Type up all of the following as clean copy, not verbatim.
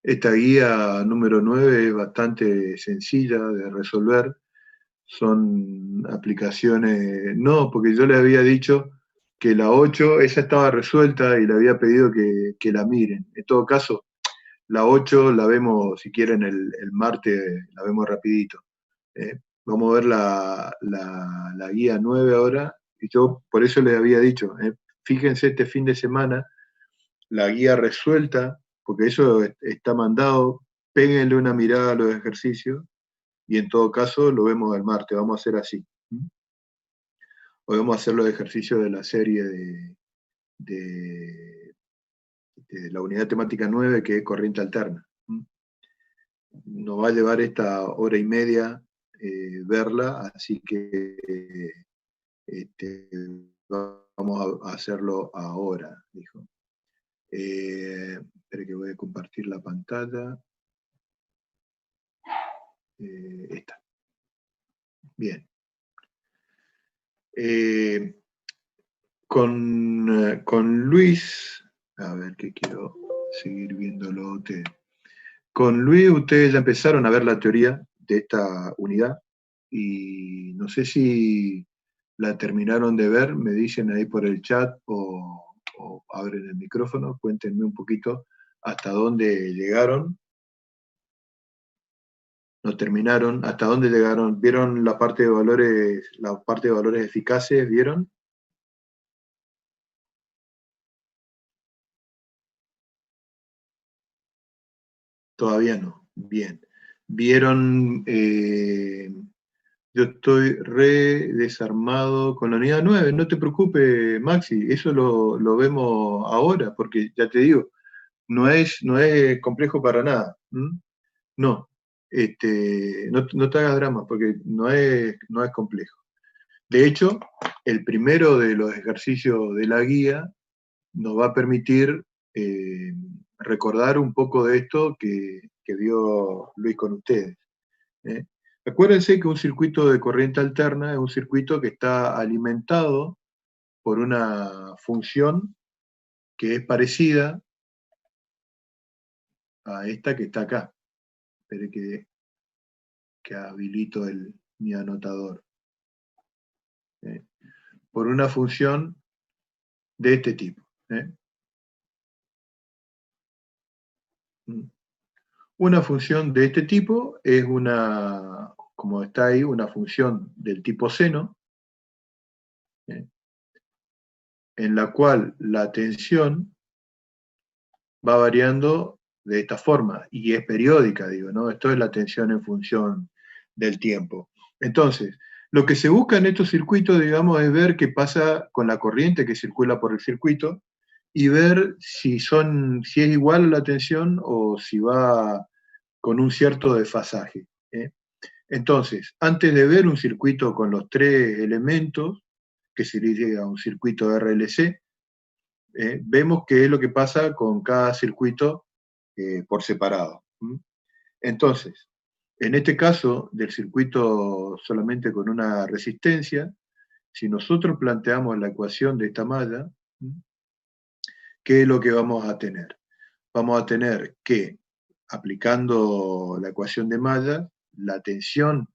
Esta guía número 9 es bastante sencilla de resolver. Son aplicaciones, no, porque yo le había dicho que la 8, esa estaba resuelta y le había pedido que la miren. En todo caso, la 8 la vemos, si quieren, el martes, la vemos rapidito. Vamos a ver la guía 9 ahora, y yo por eso les había dicho, fíjense este fin de semana, la guía resuelta, porque eso está mandado, péguenle una mirada a los ejercicios, y en todo caso lo vemos el martes, vamos a hacer así. Hoy vamos a hacer los ejercicios de la serie de la unidad temática 9, que es corriente alterna. Nos va a llevar esta hora y media verla, así que vamos a hacerlo ahora, dijo. Espera que voy a compartir la pantalla. Esta. Bien. Con Luis, a ver que quiero seguir viéndolo a ustedes. Con Luis ustedes ya empezaron a ver la teoría de esta unidad y no sé si la terminaron de ver, me dicen ahí por el chat o abren el micrófono, cuéntenme un poquito hasta dónde llegaron. No terminaron, hasta dónde llegaron, ¿vieron la parte de valores eficaces? ¿Vieron? Todavía no. Bien. ¿Vieron? Yo estoy re desarmado con la unidad 9. No te preocupes, Maxi, eso lo vemos ahora, porque ya te digo, no es complejo para nada. No, no te hagas drama, porque no es complejo. De hecho, el primero de los ejercicios de la guía nos va a permitir recordar un poco de esto que vio Luis con ustedes. Acuérdense que un circuito de corriente alterna es un circuito que está alimentado por una función que es parecida a esta que está acá. Espere que habilito mi anotador. Por una función de este tipo. Una función de este tipo es una, como está ahí, una función del tipo seno, en la cual la tensión va variando de esta forma, y es periódica, digo, ¿no? Esto es la tensión en función del tiempo. Entonces, lo que se busca en estos circuitos, digamos, es ver qué pasa con la corriente que circula por el circuito, y ver si es igual a la tensión o si va con un cierto desfasaje. Entonces, antes de ver un circuito con los tres elementos, que sería un circuito RLC, vemos qué es lo que pasa con cada circuito por separado. Entonces, en este caso del circuito solamente con una resistencia, si nosotros planteamos la ecuación de esta malla, ¿qué es lo que vamos a tener? Vamos a tener que, aplicando la ecuación de malla, la tensión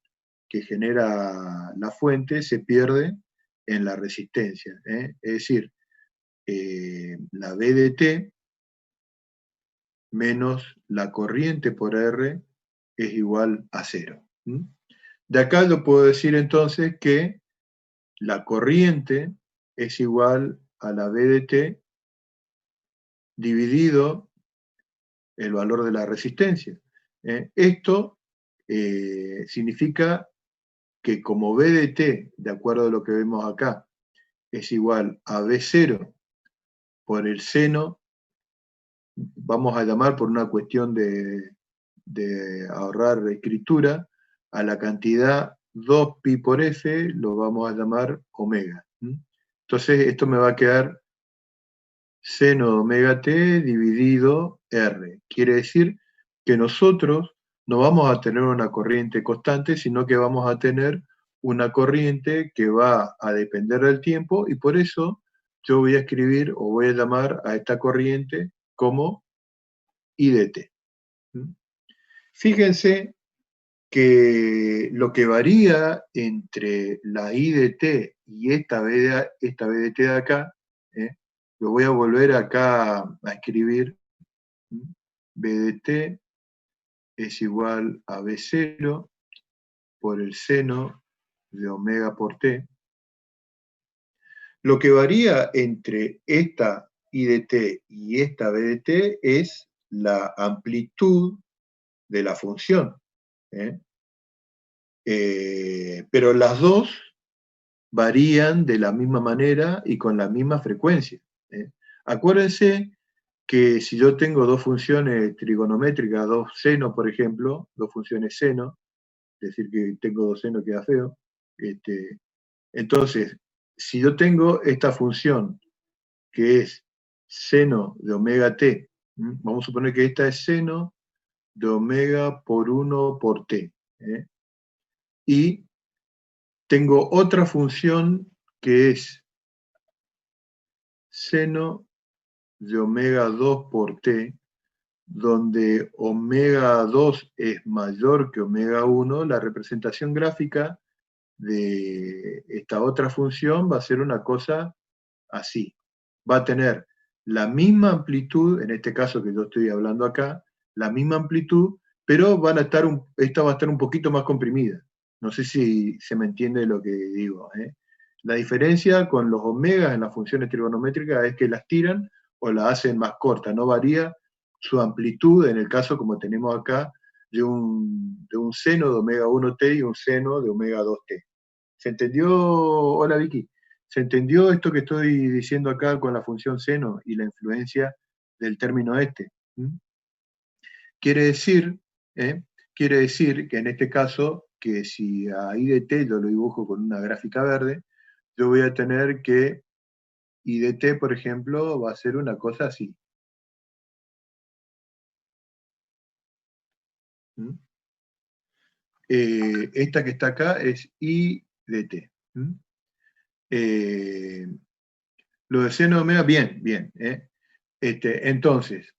que genera la fuente se pierde en la resistencia. Es decir, la B de T menos la corriente por R es igual a 0. De acá yo puedo decir entonces que la corriente es igual a la B de T dividido el valor de la resistencia. Esto significa que como B de T, de acuerdo a lo que vemos acá, es igual a B0 por el seno, vamos a llamar por una cuestión de ahorrar escritura, a la cantidad 2pi por F lo vamos a llamar omega. Entonces esto me va a quedar seno de omega t dividido R. Quiere decir que nosotros no vamos a tener una corriente constante, sino que vamos a tener una corriente que va a depender del tiempo, y por eso yo voy a escribir o voy a llamar a esta corriente como I de t. Fíjense que lo que varía entre la I de t y esta B de t de acá, lo voy a volver acá a escribir, B de t es igual a B0 por el seno de omega por t. Lo que varía entre esta I de t y esta B de t es la amplitud de la función. Pero las dos varían de la misma manera y con la misma frecuencia. Acuérdense que si yo tengo dos funciones trigonométricas, dos senos, por ejemplo, dos funciones seno, es decir, que tengo dos senos queda feo, entonces, si yo tengo esta función que es seno de omega t, vamos a suponer que esta es seno de omega por 1 por t, y tengo otra función que es seno de omega 2 por t, donde omega 2 es mayor que omega 1, la representación gráfica de esta otra función va a ser una cosa así. Va a tener la misma amplitud, en este caso que yo estoy hablando acá, la misma amplitud, pero esta va a estar un poquito más comprimida. No sé si se me entiende lo que digo. La diferencia con los omegas en las funciones trigonométricas es que las tiran o la hacen más corta, no varía su amplitud en el caso como tenemos acá de un seno de omega 1t y un seno de omega 2t. ¿Se entendió? Hola Vicky. ¿Se entendió esto que estoy diciendo acá con la función seno y la influencia del término este? Quiere decir, quiere decir que en este caso, que si a I de t yo lo dibujo con una gráfica verde, yo voy a tener que I de t, por ejemplo, va a ser una cosa así. Esta que está acá es I de t. Lo de seno de omega, bien, bien. Entonces,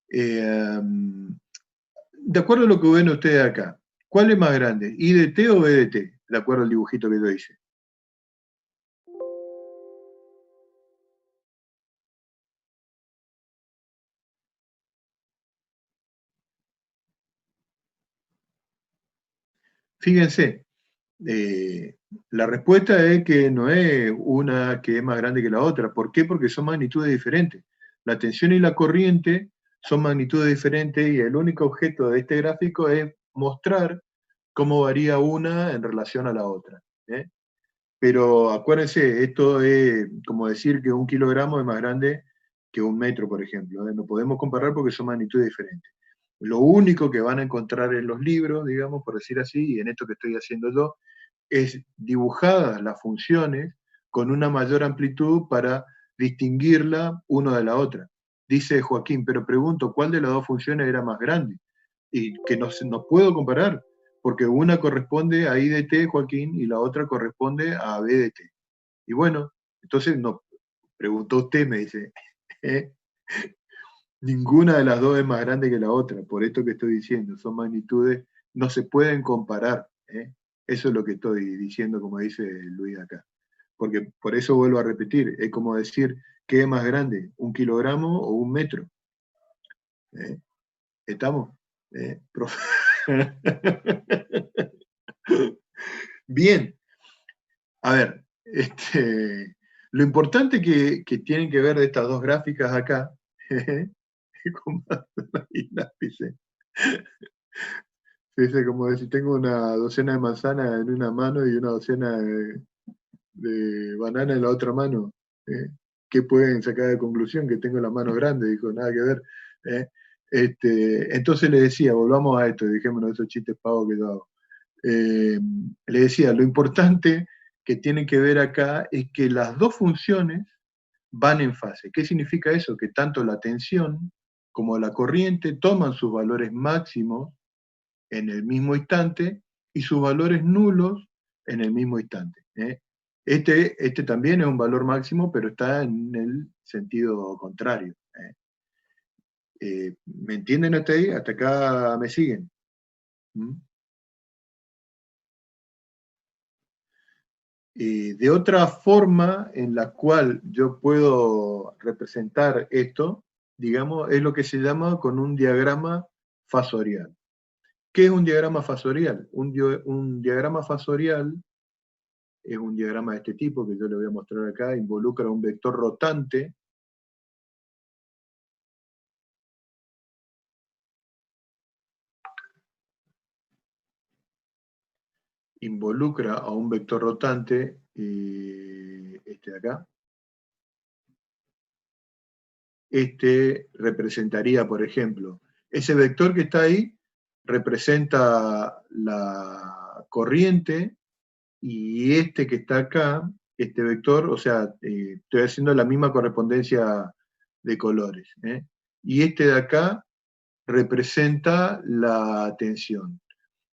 de acuerdo a lo que ven ustedes acá, ¿cuál es más grande? ¿I de t o B de t? De acuerdo al dibujito que yo hice. Fíjense, la respuesta es que no es una que es más grande que la otra. ¿Por qué? Porque son magnitudes diferentes. La tensión y la corriente son magnitudes diferentes y el único objeto de este gráfico es mostrar cómo varía una en relación a la otra. Pero acuérdense, esto es como decir que un kilogramo es más grande que un metro, por ejemplo. No podemos comparar porque son magnitudes diferentes. Lo único que van a encontrar en los libros, digamos, por decir así, y en esto que estoy haciendo yo, es dibujadas las funciones con una mayor amplitud para distinguirla una de la otra. Dice Joaquín, pero pregunto, ¿cuál de las dos funciones era más grande? Y que no puedo comparar, porque una corresponde a I de t, Joaquín, y la otra corresponde a B de t. Y bueno, entonces no, preguntó usted, me dice, ninguna de las dos es más grande que la otra, por esto que estoy diciendo, son magnitudes, no se pueden comparar. Eso es lo que estoy diciendo, como dice Luis acá. Porque por eso vuelvo a repetir, es como decir, ¿qué es más grande? ¿Un kilogramo o un metro? ¿Estamos? Bien, a ver, lo importante que tienen que ver de estas dos gráficas acá, con y lápices, dice como decir, tengo una docena de manzanas en una mano y una docena de banana en la otra mano. ¿Qué pueden sacar de conclusión? Que tengo la mano grande, dijo, nada que ver. Entonces le decía, volvamos a esto, dijémonos esos chistes pavos que yo hago. Le decía, lo importante que tienen que ver acá es que las dos funciones van en fase. ¿Qué significa eso? Que tanto la tensión como la corriente toman sus valores máximos en el mismo instante y sus valores nulos en el mismo instante. Este también es un valor máximo, pero está en el sentido contrario. ¿Me entienden hasta ahí? ¿Hasta acá me siguen? ¿Mm? De otra forma en la cual yo puedo representar esto, digamos, es lo que se llama con un diagrama fasorial. ¿Qué es un diagrama fasorial? Un diagrama fasorial es un diagrama de este tipo, que yo le voy a mostrar acá, involucra un vector rotante, involucra a un vector rotante, este de acá. Este representaría, por ejemplo, ese vector que está ahí representa la corriente, y este que está acá, este vector, o sea, estoy haciendo la misma correspondencia de colores, ¿eh? Y este de acá representa la tensión.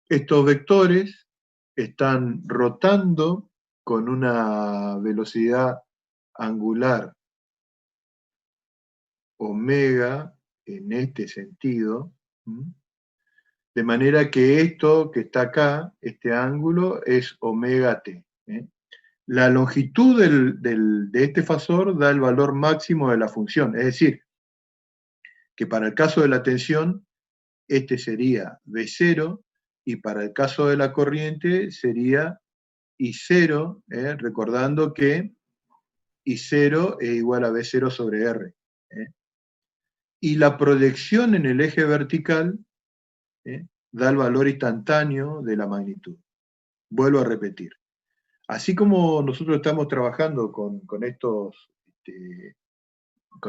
Estos vectores están rotando con una velocidad angular omega en este sentido, de manera que esto que está acá, este ángulo, es omega t, ¿eh? La longitud de este fasor da el valor máximo de la función, es decir, que para el caso de la tensión, este sería V0, y para el caso de la corriente sería I0, recordando que I0 es igual a V0 sobre R. Y la proyección en el eje vertical da el valor instantáneo de la magnitud. Vuelvo a repetir. Así como nosotros estamos trabajando con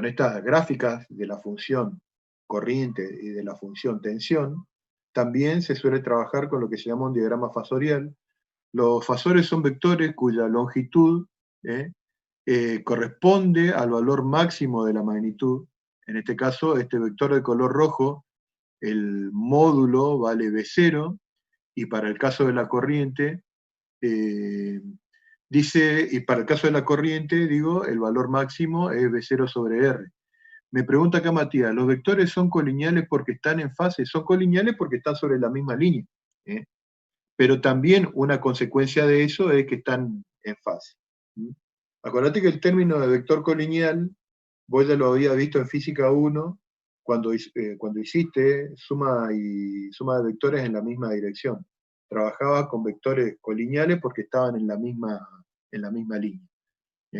estas gráficas de la función corriente y de la función tensión, también se suele trabajar con lo que se llama un diagrama fasorial. Los fasores son vectores cuya longitud corresponde al valor máximo de la magnitud. En este caso, este vector de color rojo, el módulo vale V0, y para el caso de la corriente, y para el caso de la corriente, digo, el valor máximo es V0 sobre R. Me pregunta acá Matías, ¿los vectores son colineales porque están en fase? Son colineales porque están sobre la misma línea, ¿eh? Pero también una consecuencia de eso es que están en fase. Acordate que el término de vector colineal, vos ya lo habías visto en física 1, cuando hiciste suma de vectores en la misma dirección. Trabajaba con vectores colineales porque estaban en la misma línea.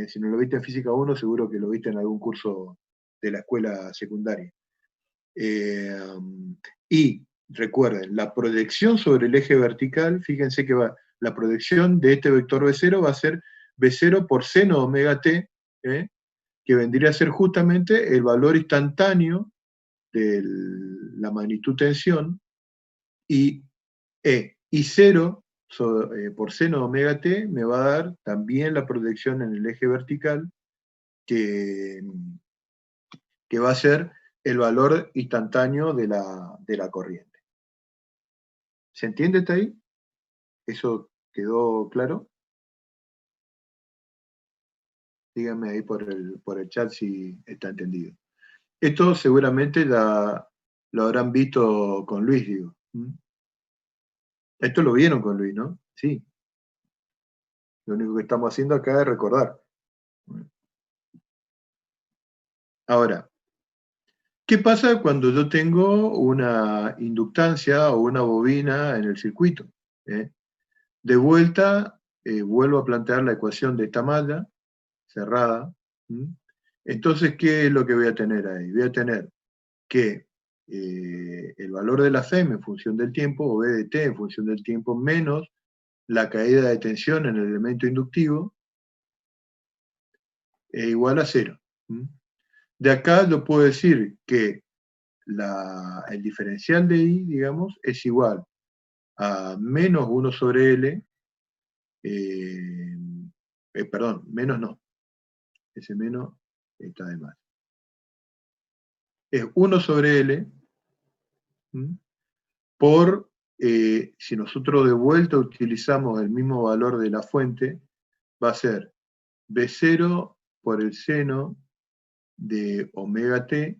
Si no lo viste en física 1, seguro que lo viste en algún curso de la escuela secundaria. Y recuerden, la proyección sobre el eje vertical, fíjense que la proyección de este vector V0 va a ser V0 por seno omega t, que vendría a ser justamente el valor instantáneo de la magnitud tensión, y I0 por seno omega t me va a dar también la proyección en el eje vertical, que va a ser el valor instantáneo de la corriente. ¿Se entiende hasta ahí? ¿Eso quedó claro? Díganme ahí por el chat si está entendido. Esto seguramente lo habrán visto con Luis, digo. Esto lo vieron con Luis, ¿no? Sí. Lo único que estamos haciendo acá es recordar. Ahora, ¿qué pasa cuando yo tengo una inductancia o una bobina en el circuito? De vuelta, vuelvo a plantear la ecuación de esta malla cerrada. Entonces, ¿qué es lo que voy a tener ahí? Voy a tener que el valor de la FEM en función del tiempo, o B de T en función del tiempo, menos la caída de tensión en el elemento inductivo, es igual a 0. De acá yo puedo decir que el diferencial de I, digamos, es igual a menos 1 sobre L, perdón, menos no, ese menos está de más. Es 1 sobre L por, si nosotros de vuelta utilizamos el mismo valor de la fuente, va a ser B0 por el seno de omega t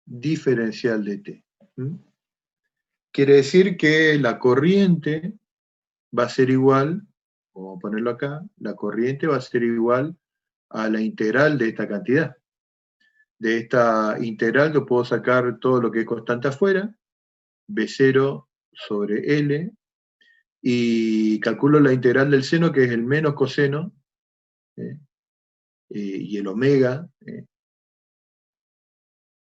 diferencial de t. Quiere decir que la corriente va a ser igual, vamos a ponerlo acá, la corriente va a ser igual a la integral de esta cantidad. De esta integral yo puedo sacar todo lo que es constante afuera, B0 sobre L, y calculo la integral del seno, que es el menos coseno, y el omega,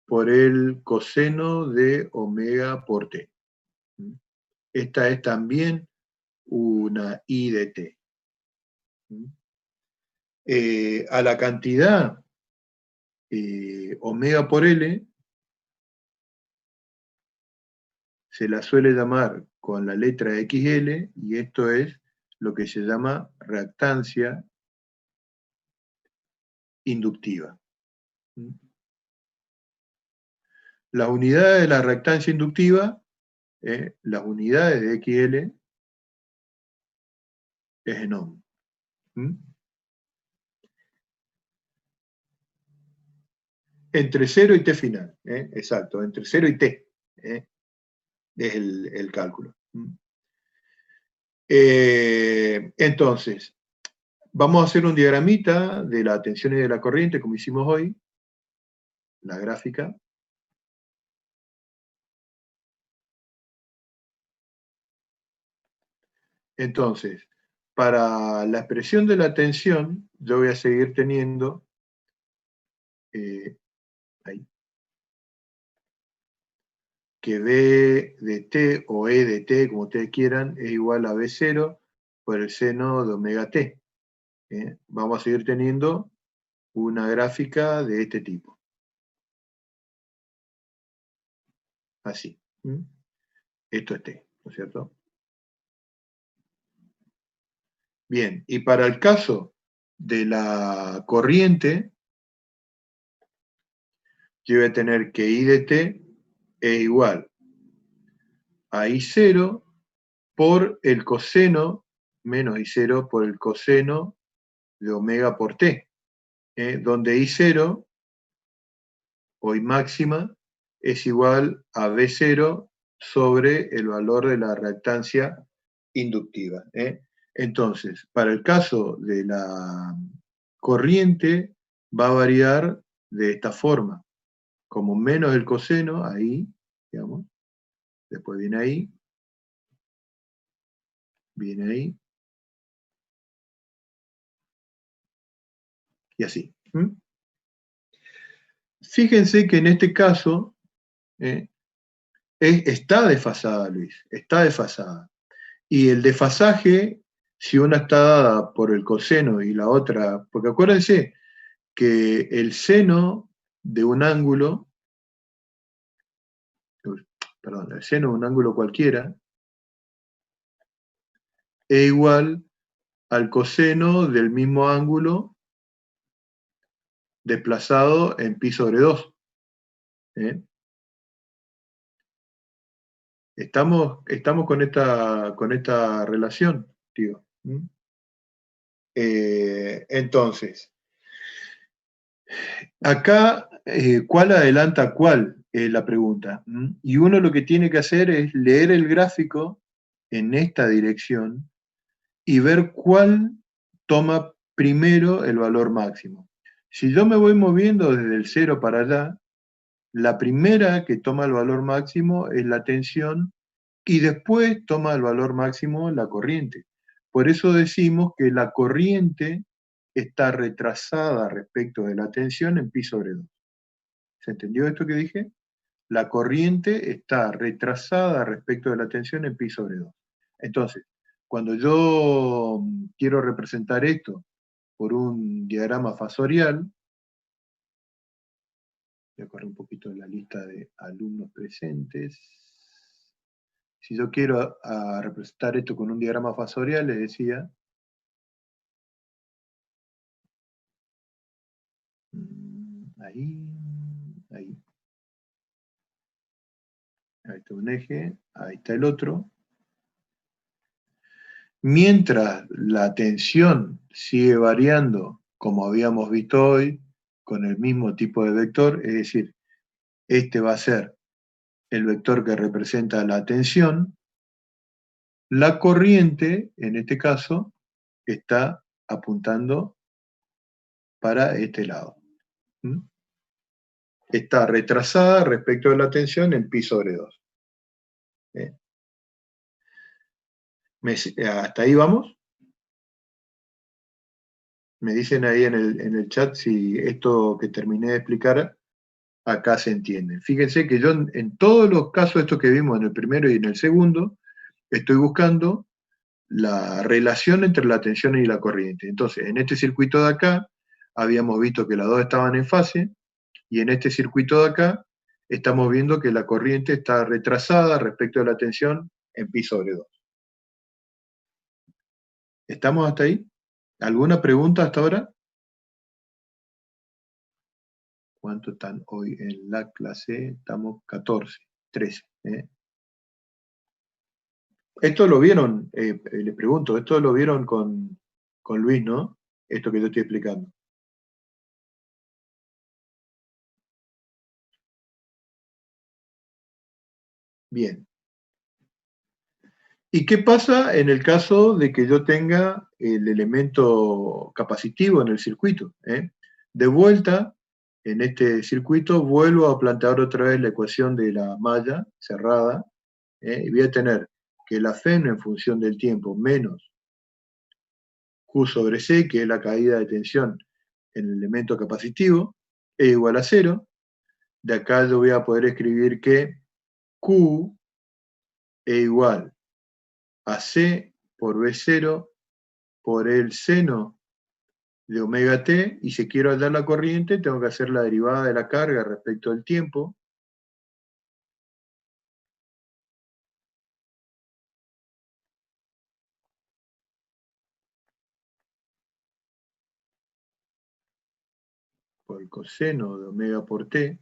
por el coseno de omega por t. Esta es también una I de t. A la cantidad omega por L se la suele llamar con la letra XL, y esto es lo que se llama reactancia inductiva. Las unidades de la reactancia inductiva, las unidades de XL, es en ohm. Entre 0 y t final, exacto, entre 0 y t, es el cálculo. Entonces, vamos a hacer un diagramita de la tensión y de la corriente, como hicimos hoy, la gráfica. Entonces, para la expresión de la tensión, yo voy a seguir teniendo ahí, que B de t o E de t, como ustedes quieran, es igual a B0 por el seno de omega t. Vamos a seguir teniendo una gráfica de este tipo. Así. Esto es t, ¿no es cierto? Bien, y para el caso de la corriente, yo voy a tener que I de t es igual a I0 por el coseno, menos I0 por el coseno de omega por t, donde I0, o I máxima, es igual a B0 sobre el valor de la reactancia inductiva. Entonces, para el caso de la corriente, va a variar de esta forma, como menos el coseno, ahí, digamos, después viene ahí, y así. Fíjense que en este caso está desfasada, Luis, está desfasada. Y el desfasaje, si una está dada por el coseno y la otra, porque acuérdense que el seno de un ángulo, perdón, el seno de un ángulo cualquiera, es igual al coseno del mismo ángulo desplazado en pi sobre 2. Estamos con esta relación, tío. Entonces, acá, ¿cuál adelanta cuál? Es la pregunta. Y uno lo que tiene que hacer es leer el gráfico en esta dirección y ver cuál toma primero el valor máximo. Si yo me voy moviendo desde el 0 para allá, la primera que toma el valor máximo es la tensión, y después toma el valor máximo la corriente. Por eso decimos que la corriente está retrasada respecto de la tensión en pi sobre 2. ¿Se entendió esto que dije? La corriente está retrasada respecto de la tensión en pi sobre 2. Entonces, cuando yo quiero representar esto por un diagrama fasorial, voy a correr un poquito la lista de alumnos presentes. Si yo quiero representar esto con un diagrama fasorial, les decía, ahí, ahí está un eje, ahí está el otro. Mientras la tensión sigue variando, como habíamos visto hoy, con el mismo tipo de vector, es decir, este va a ser el vector que representa la tensión. La corriente, en este caso, está apuntando para este lado. ¿Mm? Está retrasada respecto de la tensión en pi sobre 2. ¿Hasta ahí vamos? Me dicen ahí en el chat si esto que terminé de explicar acá se entiende. Fíjense que yo en todos los casos, estos que vimos en el primero y en el segundo, estoy buscando la relación entre la tensión y la corriente. Entonces, en este circuito de acá, habíamos visto que las dos estaban en fase, y en este circuito de acá, estamos viendo que la corriente está retrasada respecto a la tensión en pi sobre 2. ¿Estamos hasta ahí? ¿Alguna pregunta hasta ahora? ¿Cuánto están hoy en la clase? Estamos 14, 13. Esto lo vieron, les pregunto, esto lo vieron con Luis, ¿no? Esto que yo estoy explicando. Bien. ¿Y qué pasa en el caso de que yo tenga el elemento capacitivo en el circuito? De vuelta, en este circuito, vuelvo a plantear otra vez la ecuación de la malla cerrada, y voy a tener que la Fn en función del tiempo menos Q sobre C, que es la caída de tensión en el elemento capacitivo, es igual a 0. De acá yo voy a poder escribir que Q es igual a C por B0 por el seno de omega t, y si quiero hallar la corriente, tengo que hacer la derivada de la carga respecto al tiempo. Por el coseno de omega por t,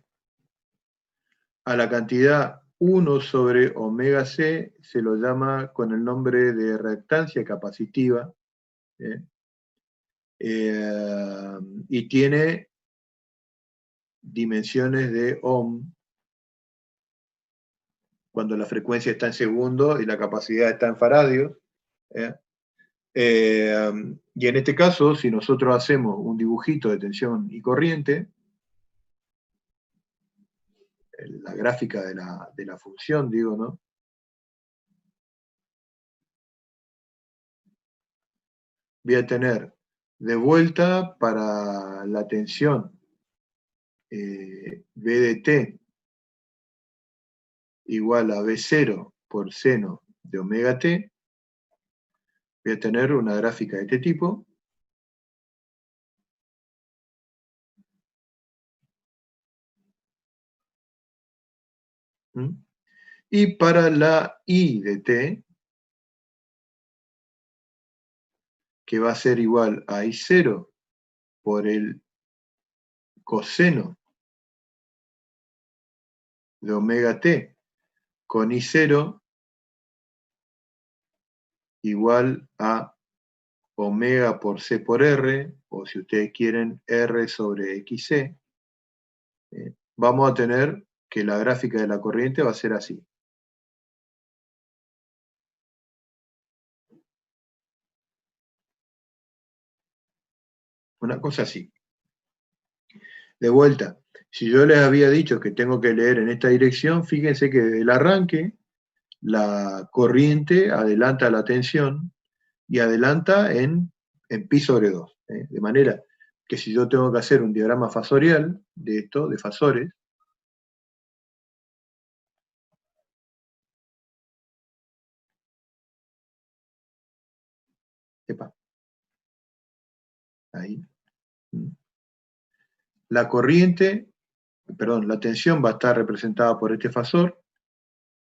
a la cantidad 1 sobre omega c, se lo llama con el nombre de reactancia capacitiva, ¿eh? Y tiene dimensiones de ohm cuando la frecuencia está en segundos y la capacidad está en faradios. ¿Eh? Y en este caso, si nosotros hacemos un dibujito de tensión y corriente, la gráfica de la función, digo, ¿no? Voy a tener de vuelta para la tensión B de t igual a B0 por seno de omega t, voy a tener una gráfica de este tipo. ¿Mm? Y para la I de t, que va a ser igual a I0 por el coseno de omega t con I0 igual a omega por C por R, o si ustedes quieren, R sobre XC, vamos a tener que la gráfica de la corriente va a ser así. Una cosa así. De vuelta, si yo les había dicho que tengo que leer en esta dirección, fíjense que desde el arranque la corriente adelanta la tensión y adelanta en pi sobre 2. De manera que si yo tengo que hacer un diagrama fasorial de esto, de fasores, epa, ahí, la corriente, perdón, la tensión va a estar representada por este fasor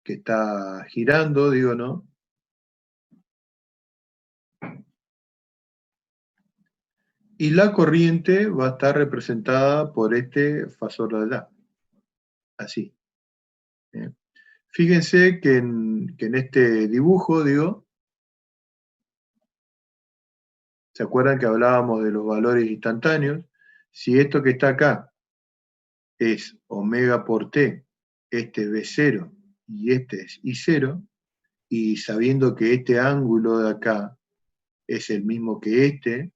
que está girando, digo, ¿no? Y la corriente va a estar representada por este fasor de allá, así. ¿Eh? Fíjense que en este dibujo, digo, ¿se acuerdan que hablábamos de los valores instantáneos? Si esto que está acá es omega por t, este B0 y este es I0, y sabiendo que este ángulo de acá es el mismo que este,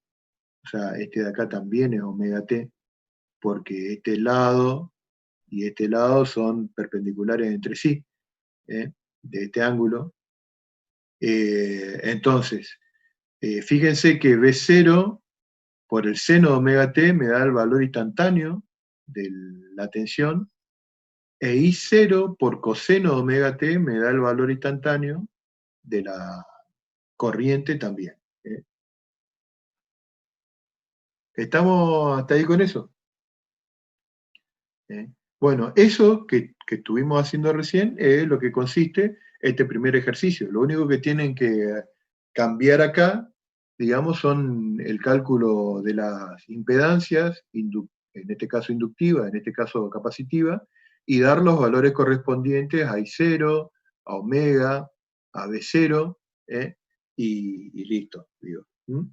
o sea, este de acá también es omega t, porque este lado y este lado son perpendiculares entre sí, ¿eh? De este ángulo. Entonces, fíjense que B0 por el seno de omega t me da el valor instantáneo de la tensión, e I0 por coseno de omega t me da el valor instantáneo de la corriente también. ¿Eh? ¿Estamos hasta ahí con eso? ¿Eh? Bueno, eso que estuvimos haciendo recién es lo que consiste este primer ejercicio. Lo único que tienen que cambiar acá, digamos, son el cálculo de las impedancias, en este caso inductiva, en este caso capacitiva, y dar los valores correspondientes a I0, a omega, a B0, ¿eh? Y listo, digo. ¿Mm?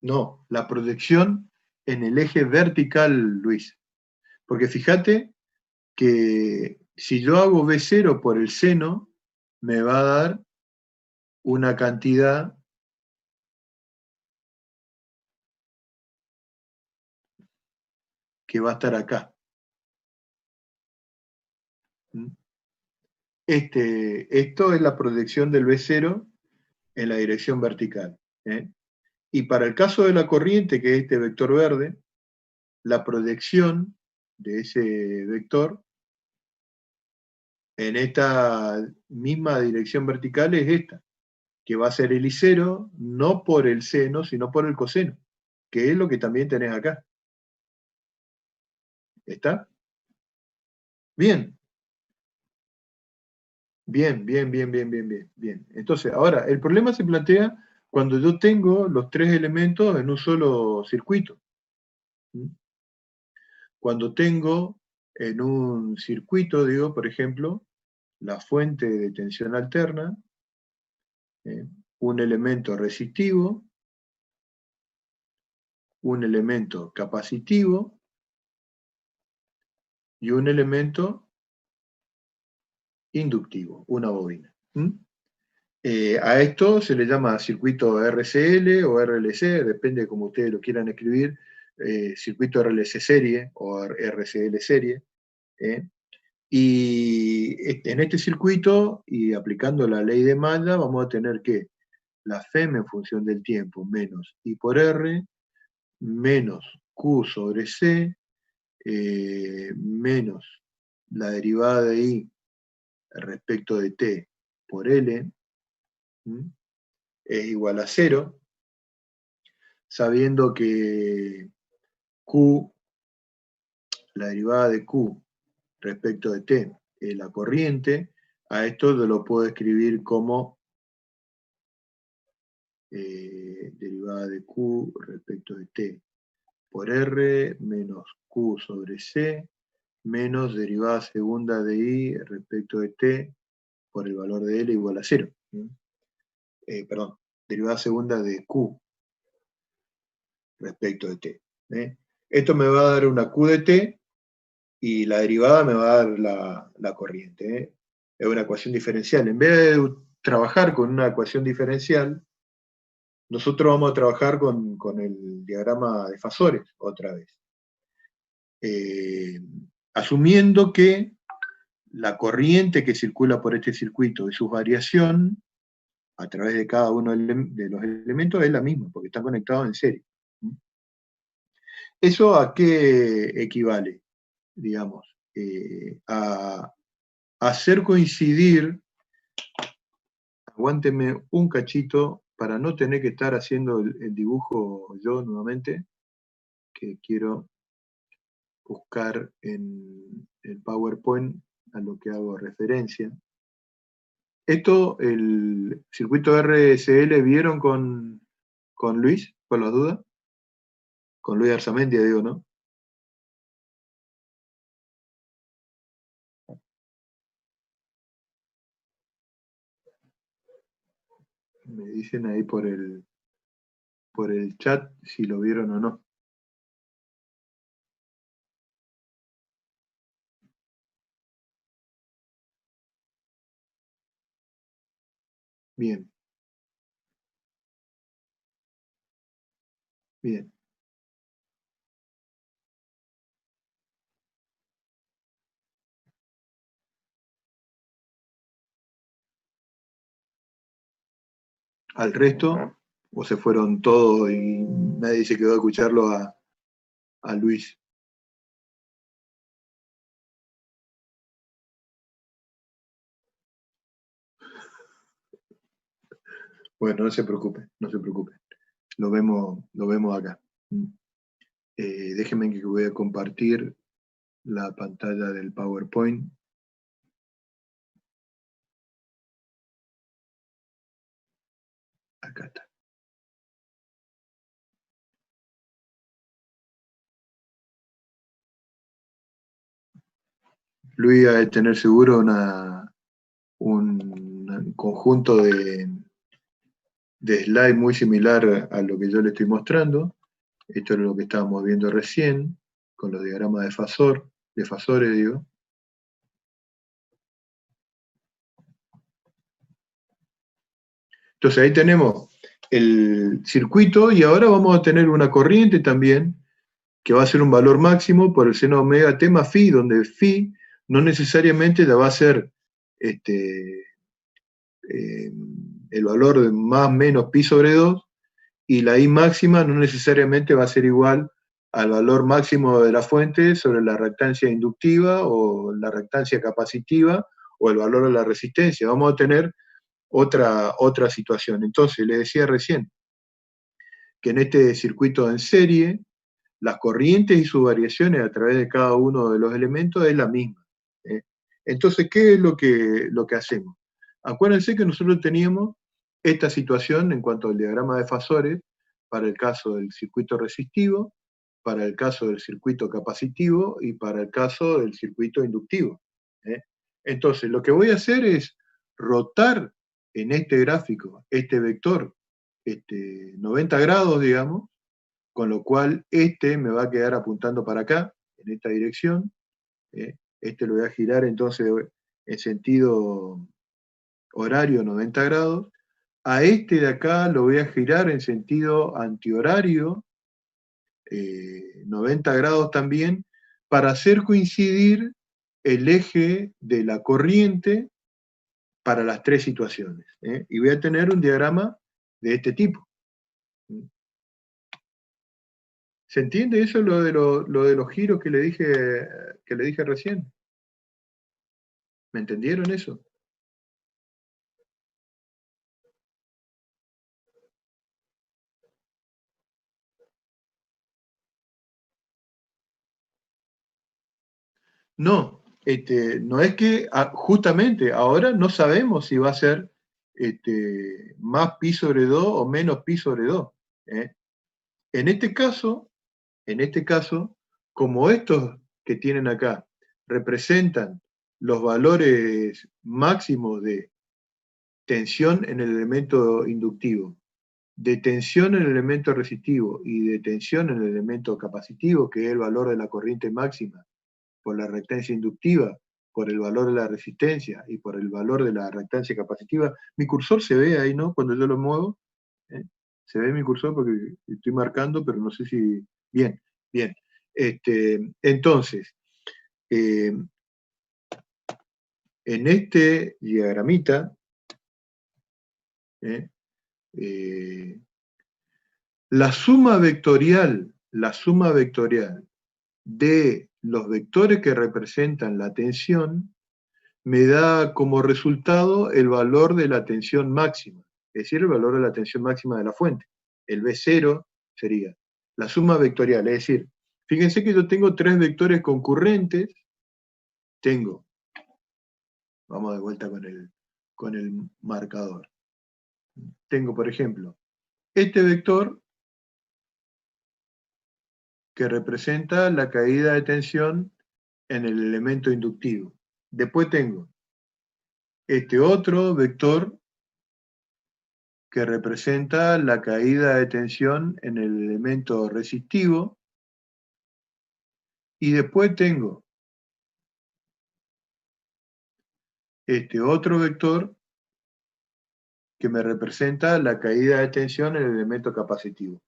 No, la proyección en el eje vertical, Luis. Porque fíjate que si yo hago B0 por el seno, me va a dar una cantidad que va a estar acá. Esto es la proyección del B0 en la dirección vertical. ¿Eh? Y para el caso de la corriente, que es este vector verde, la proyección de ese vector en esta misma dirección vertical es esta, que va a ser el I0, no por el seno, sino por el coseno, que es lo que también tenés acá. ¿Está? Bien, bien, bien, bien, bien, bien, bien, bien. Entonces, ahora, el problema se plantea cuando yo tengo los tres elementos en un solo circuito. ¿Mm? Cuando tengo en un circuito, digo, por ejemplo, la fuente de tensión alterna, ¿eh? Un elemento resistivo, un elemento capacitivo y un elemento inductivo, una bobina. ¿Mm? A esto se le llama circuito RCL o RLC, depende de cómo ustedes lo quieran escribir, circuito RLC serie o RCL serie. ¿Eh? Y en este circuito, y aplicando la ley de malla, vamos a tener que la FEM en función del tiempo menos I por R, menos Q sobre C, menos la derivada de I respecto de T por L, es igual a 0, sabiendo que Q, la derivada de Q respecto de T es la corriente. A esto yo lo puedo escribir como derivada de Q respecto de T por R menos Q sobre C menos derivada segunda de I respecto de T por el valor de L igual a 0. Perdón, derivada segunda de Q respecto de T. Esto me va a dar una Q de T y la derivada me va a dar la corriente. Es una ecuación diferencial. En vez de trabajar con una ecuación diferencial, nosotros vamos a trabajar con el diagrama de fasores otra vez. Asumiendo que la corriente que circula por este circuito y su variación a través de cada uno de los elementos es la misma, porque están conectados en serie. ¿Eso a qué equivale? Digamos, a hacer coincidir, aguánteme un cachito para no tener que estar haciendo el dibujo yo nuevamente, que quiero buscar en el PowerPoint a lo que hago referencia. Esto, el circuito RSL, ¿vieron con Luis, por las dudas? Con Luis Arzamendia, digo, ¿no? Me dicen ahí por el chat si lo vieron o no. Bien, bien. ¿Al resto? ¿O se fueron todos y nadie se quedó a escucharlo a Luis? Bueno, no se preocupe, no se preocupe. Lo vemos acá. Mm. Déjenme que voy a compartir la pantalla del PowerPoint. Acá está. Luis ha de tener seguro un conjunto de slide muy similar a lo que yo le estoy mostrando. Esto es lo que estábamos viendo recién, con los diagramas de fasores, digo. Entonces ahí tenemos el circuito y ahora vamos a tener una corriente también que va a ser un valor máximo por el seno omega t más phi, donde phi no necesariamente ya va a ser este, eh, el valor de más menos pi sobre 2, y la I máxima no necesariamente va a ser igual al valor máximo de la fuente sobre la reactancia inductiva o la reactancia capacitiva o el valor de la resistencia. Vamos a tener otra situación. Entonces, le decía recién que en este circuito en serie, las corrientes y sus variaciones a través de cada uno de los elementos es la misma. ¿Eh? Entonces, ¿qué es lo que hacemos? Acuérdense que nosotros teníamos esta situación en cuanto al diagrama de fasores para el caso del circuito resistivo, para el caso del circuito capacitivo y para el caso del circuito inductivo. ¿Eh? Entonces, lo que voy a hacer es rotar en este gráfico, este vector, 90 grados, digamos, con lo cual este me va a quedar apuntando para acá, en esta dirección. Este lo voy a girar entonces en sentido horario 90 grados. A este de acá lo voy a girar en sentido antihorario, 90 grados también, para hacer coincidir el eje de la corriente para las tres situaciones. Y voy a tener un diagrama de este tipo. ¿Se entiende eso, lo de los giros que le dije recién? ¿Me entendieron eso? No, no es que justamente ahora no sabemos si va a ser más pi sobre 2 o menos pi sobre 2. ¿Eh? En este caso, en este caso, como estos que tienen acá representan los valores máximos de tensión en el elemento inductivo, de tensión en el elemento resistivo y de tensión en el elemento capacitivo, que es el valor de la corriente máxima, por la reactancia inductiva, por el valor de la resistencia y por el valor de la reactancia capacitiva. Mi cursor se ve ahí, ¿no? Cuando yo lo muevo, ¿eh? Se ve mi cursor porque estoy marcando, pero no sé si... Bien, bien. Entonces, eh, en este diagramita, ¿eh? Eh, la suma vectorial de los vectores que representan la tensión me da como resultado el valor de la tensión máxima, es decir, el valor de la tensión máxima de la fuente. El B0 sería la suma vectorial, es decir, fíjense que yo tengo tres vectores concurrentes, tengo, vamos de vuelta con el marcador, tengo, por ejemplo, este vector que representa la caída de tensión en el elemento inductivo. Después tengo este otro vector que representa la caída de tensión en el elemento resistivo, y después tengo este otro vector que me representa la caída de tensión en el elemento capacitivo.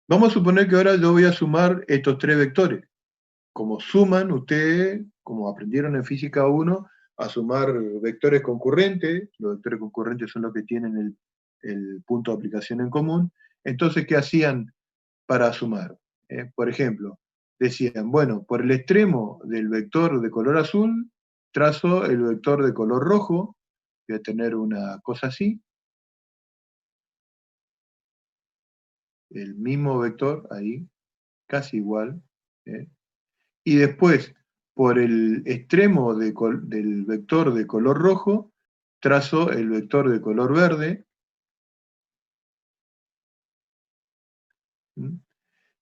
Vamos a suponer que ahora yo voy a sumar estos tres vectores. Como suman ustedes, como aprendieron en física 1, a sumar vectores concurrentes, los vectores concurrentes son los que tienen el punto de aplicación en común. Entonces, ¿qué hacían para sumar? Por ejemplo, decían, bueno, por el extremo del vector de color azul, trazo el vector de color rojo, voy a tener una cosa así, el mismo vector ahí, casi igual, y después, por el extremo del vector de color rojo, trazo el vector de color verde,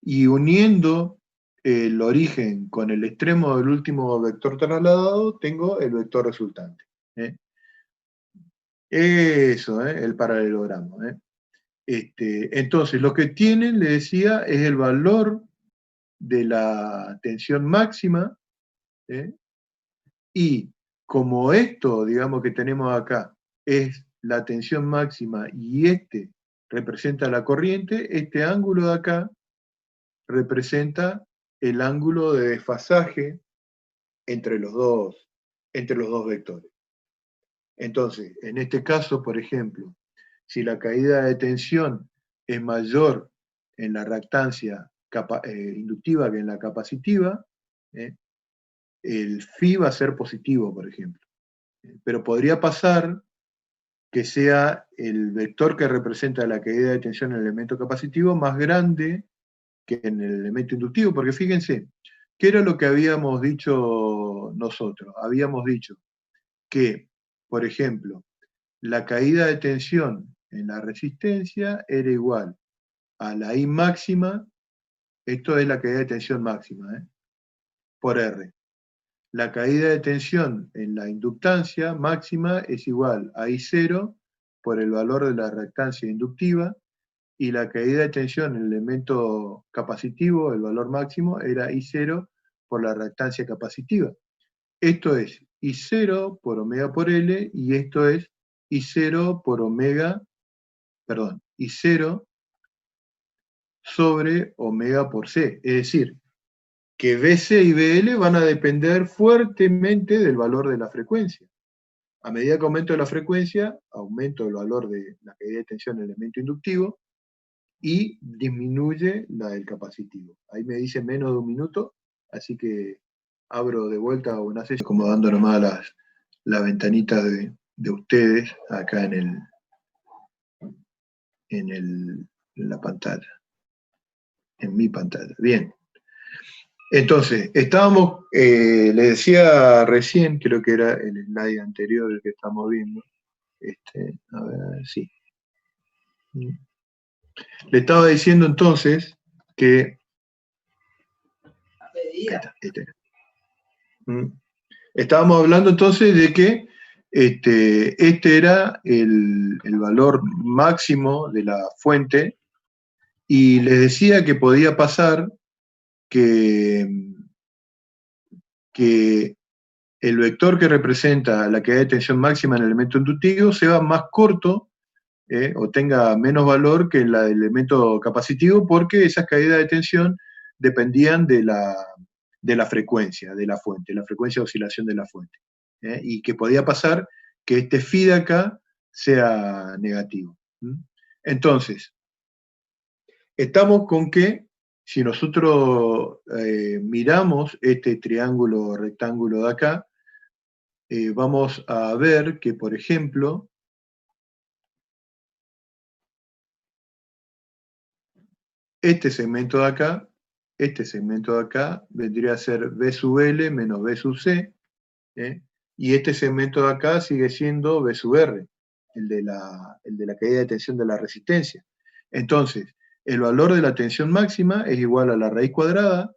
y uniendo el origen con el extremo del último vector trasladado, tengo el vector resultante. Eso, el paralelogramo. Entonces, lo que tienen, le decía, es el valor de la tensión máxima, y como esto, digamos, que tenemos acá, es la tensión máxima y este representa la corriente, este ángulo de acá representa el ángulo de desfasaje entre los dos vectores. Entonces, en este caso, por ejemplo, si la caída de tensión es mayor en la reactancia inductiva que en la capacitiva, el phi va a ser positivo, por ejemplo. Pero podría pasar que sea el vector que representa la caída de tensión en el elemento capacitivo más grande que en el elemento inductivo, porque fíjense, ¿qué era lo que habíamos dicho nosotros? Habíamos dicho que, por ejemplo, la caída de tensión en la resistencia era igual a la I máxima, esto es la caída de tensión máxima, por R. La caída de tensión en la inductancia máxima es igual a I0 por el valor de la reactancia inductiva, y la caída de tensión en el elemento capacitivo, el valor máximo, era I0 por la reactancia capacitiva. Esto es I0 por omega por L, y esto es I0 por omega, perdón, I0 sobre omega por C. Es decir, que BC y BL van a depender fuertemente del valor de la frecuencia. A medida que aumento la frecuencia, aumento el valor de la caída de tensión en el elemento inductivo y disminuye la del capacitivo. Ahí me dice menos de un minuto, así que abro de vuelta una sesión, acomodando nomás las ventanitas de ustedes acá en la pantalla, en mi pantalla. Bien. Entonces, estábamos, le decía recién, creo que era el slide anterior el que estamos viendo, a ver, sí. Le estaba diciendo entonces que... Estábamos hablando entonces de que este era el valor máximo de la fuente, y les decía que podía pasar que el vector que representa la caída de tensión máxima en el elemento inductivo sea más corto, o tenga menos valor que la del elemento capacitivo, porque esas caídas de tensión dependían de la frecuencia de la fuente, la frecuencia de oscilación de la fuente. Y que podía pasar que este phi de acá sea negativo. Entonces, estamos con que si nosotros miramos este triángulo rectángulo de acá, vamos a ver que, por ejemplo, este segmento de acá vendría a ser B sub L menos B sub C, y este segmento de acá sigue siendo B sub R, el de la caída de tensión de la resistencia. Entonces, el valor de la tensión máxima es igual a la raíz cuadrada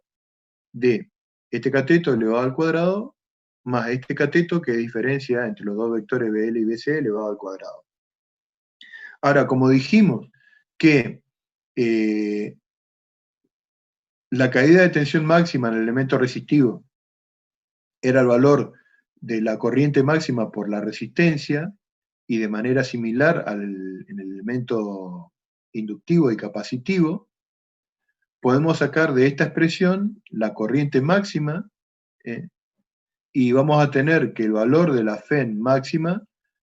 de este cateto elevado al cuadrado más este cateto, que es diferencia entre los dos vectores BL y BC elevado al cuadrado. Ahora, como dijimos que la caída de tensión máxima en el elemento resistivo era el valor de la corriente máxima por la resistencia, y de manera similar en el elemento inductivo y capacitivo, podemos sacar de esta expresión la corriente máxima, y vamos a tener que el valor de la FEN máxima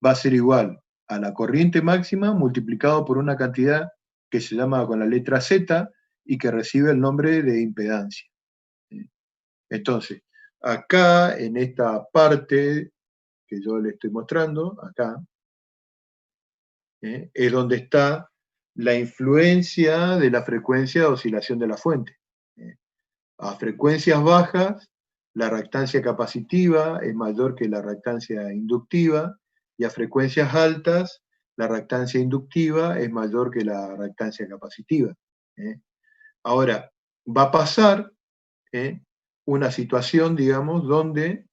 va a ser igual a la corriente máxima multiplicado por una cantidad que se llama con la letra Z y que recibe el nombre de impedancia. Entonces, acá en esta parte que yo le estoy mostrando, acá, es donde está la influencia de la frecuencia de oscilación de la fuente. A frecuencias bajas, la reactancia capacitiva es mayor que la reactancia inductiva, y a frecuencias altas, la reactancia inductiva es mayor que la reactancia capacitiva. Ahora, va a pasar una situación, digamos, donde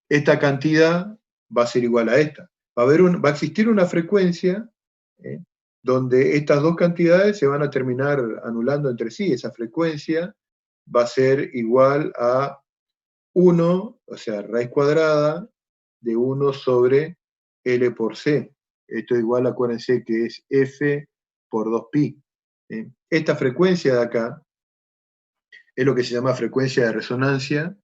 esta cantidad va a ser igual a esta. Va a existir una frecuencia donde estas dos cantidades se van a terminar anulando entre sí. Esa frecuencia va a ser igual a 1, o sea, raíz cuadrada de 1 sobre L por C. Esto es igual, acuérdense, que es F por 2pi. Esta frecuencia de acá es lo que se llama frecuencia de resonancia,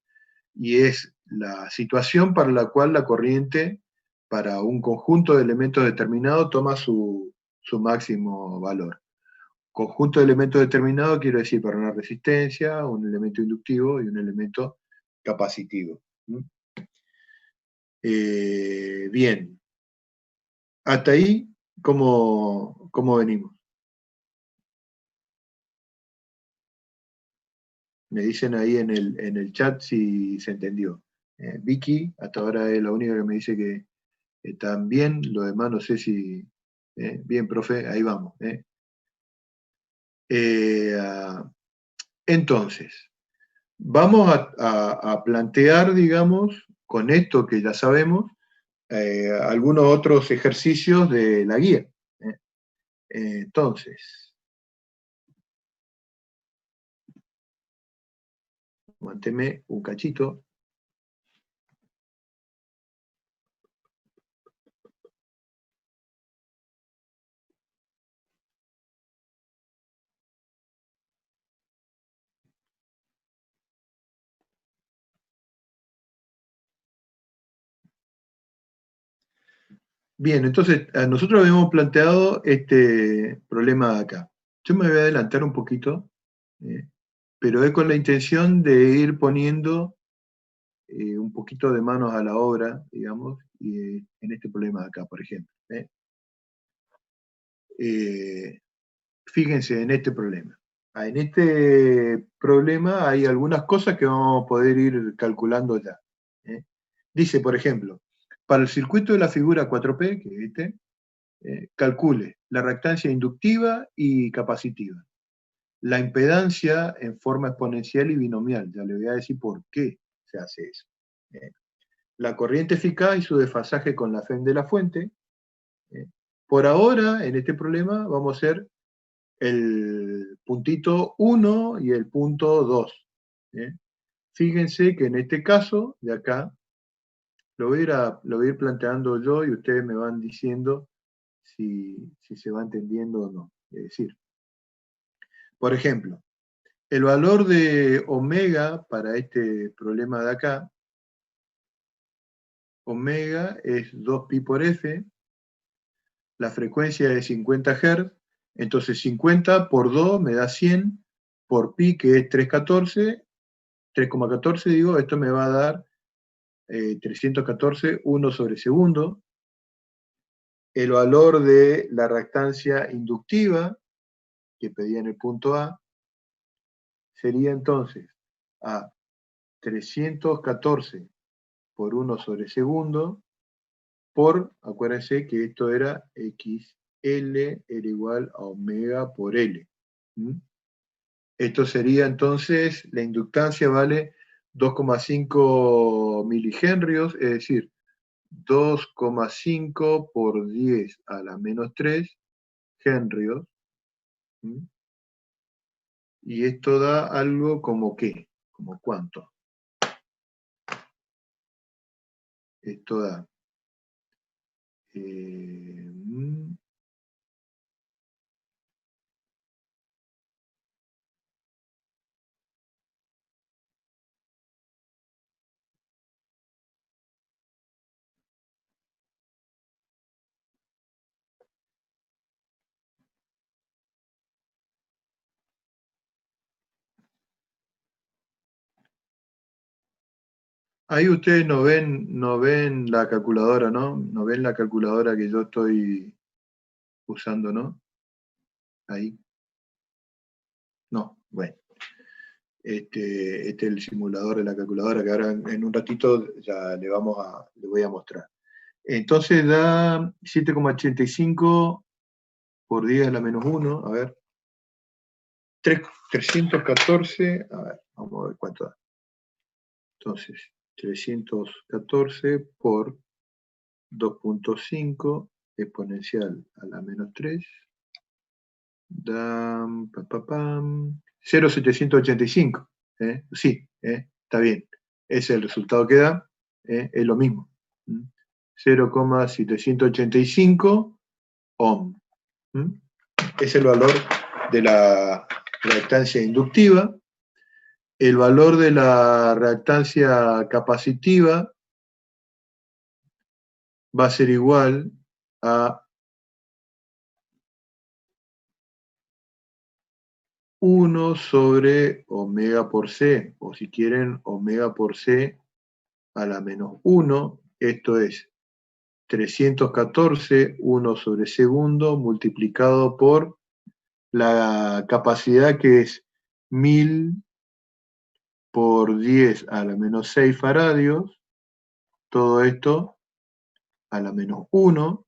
y es la situación para la cual la corriente, para un conjunto de elementos determinados, toma su máximo valor. Conjunto de elementos determinados quiero decir para una resistencia, un elemento inductivo y un elemento capacitivo. Bien. Hasta ahí, ¿cómo venimos? Me dicen ahí en el chat si se entendió. Vicky, hasta ahora es la única que me dice que están bien, lo demás no sé si... bien, profe, ahí vamos. Entonces, vamos a plantear, digamos, con esto que ya sabemos, algunos otros ejercicios de la guía. Entonces, aguánteme un cachito. Bien, entonces nosotros habíamos planteado este problema de acá. Yo me voy a adelantar un poquito, pero es con la intención de ir poniendo un poquito de manos a la obra, digamos, en este problema de acá, por ejemplo. Fíjense en este problema. En este problema hay algunas cosas que vamos a poder ir calculando ya. Dice, por ejemplo, para el circuito de la figura 4P, que es este, calcule la reactancia inductiva y capacitiva. La impedancia en forma exponencial y binomial. Ya le voy a decir por qué se hace eso. La corriente eficaz y su desfasaje con la FEM de la fuente. Por ahora, en este problema, vamos a hacer el puntito 1 y el punto 2. Fíjense que en este caso, de acá, lo voy a ir planteando yo y ustedes me van diciendo si se va entendiendo o no. Es decir, por ejemplo, el valor de omega para este problema de acá, omega es 2pi por f, la frecuencia es 50 Hz, entonces 50 por 2 me da 100, por pi que es 3,14 digo, esto me va a dar 314, 1 sobre segundo. El valor de la reactancia inductiva, que pedía en el punto A, sería entonces a 314 por 1 sobre segundo, por, acuérdense que esto era XL era igual a omega por L. Esto sería entonces, la inductancia vale 2,5 milihenrios, es decir, 2,5 por 10 a la menos 3 henrios. Y esto da algo como ¿qué? ¿Como cuánto? Esto da Ahí ustedes no ven la calculadora, ¿no? No ven la calculadora que yo estoy usando, ¿no? Ahí. No, bueno. Este es el simulador de la calculadora que ahora en un ratito ya le voy a mostrar. Entonces da 7,85 por 10 a la menos 1, a ver. 314, a ver, vamos a ver cuánto da. Entonces, 314 por 2.5 exponencial a la menos 3 da 0,785. Sí, está bien. Ese es el resultado que da, es lo mismo. 0,785 ohm. Es el valor de la reactancia inductiva. El valor de la reactancia capacitiva va a ser igual a 1 sobre omega por C, o si quieren, omega por C a la menos 1. Esto es 314, 1 sobre segundo, multiplicado por la capacidad que es 1000 por 10 a la menos 6 faradios, todo esto a la menos 1,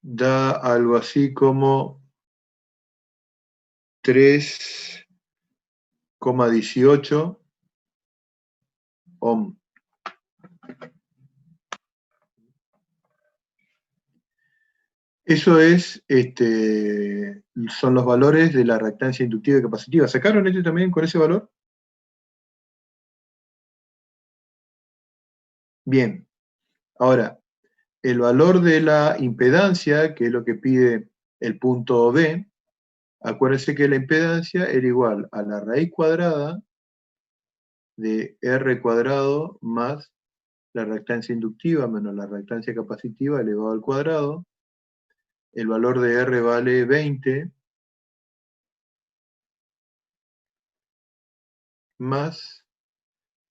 da algo así como 3,18 ohm. Eso es, son los valores de la reactancia inductiva y capacitiva. ¿Sacaron este también con ese valor? Bien. Ahora, el valor de la impedancia, que es lo que pide el punto B, acuérdense que la impedancia era igual a la raíz cuadrada de R cuadrado más la reactancia inductiva menos la reactancia capacitiva elevado al cuadrado. El valor de R vale 20 más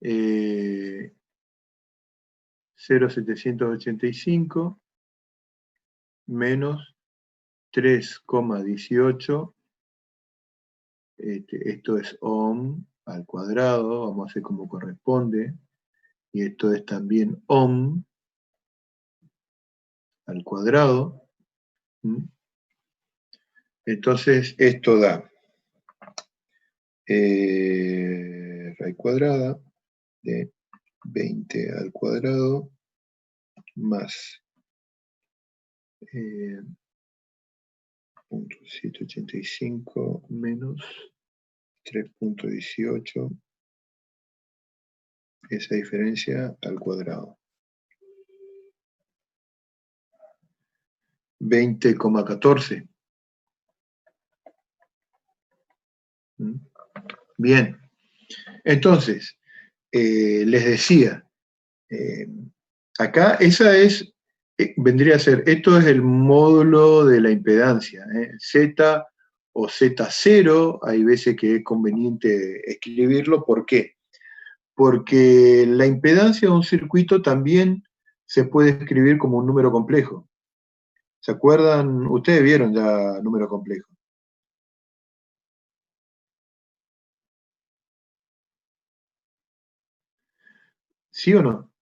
0,785 menos 3,18. Esto es ohm al cuadrado, vamos a hacer como corresponde, y esto es también ohm al cuadrado. Entonces esto da raíz cuadrada de 20 al cuadrado más 0,785 menos 3,18, esa diferencia al cuadrado. 20,14. Bien. Entonces, les decía, acá esa es, vendría a ser, esto es el módulo de la impedancia, Z o Z0, hay veces que es conveniente escribirlo. ¿Por qué? Porque la impedancia de un circuito también se puede escribir como un número complejo. ¿Se acuerdan? Ustedes vieron ya número complejo. ¿Sí o no?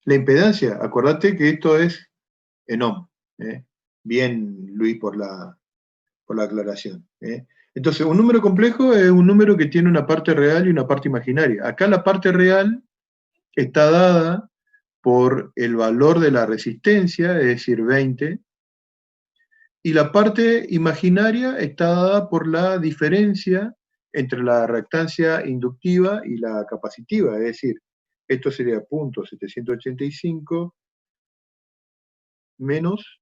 La impedancia, acordate que esto es en ohm. Bien, Luis, por la aclaración. Entonces, un número complejo es un número que tiene una parte real y una parte imaginaria. Acá la parte real está dada por el valor de la resistencia, es decir, 20, y la parte imaginaria está dada por la diferencia entre la reactancia inductiva y la capacitiva, es decir, esto sería punto 785 menos,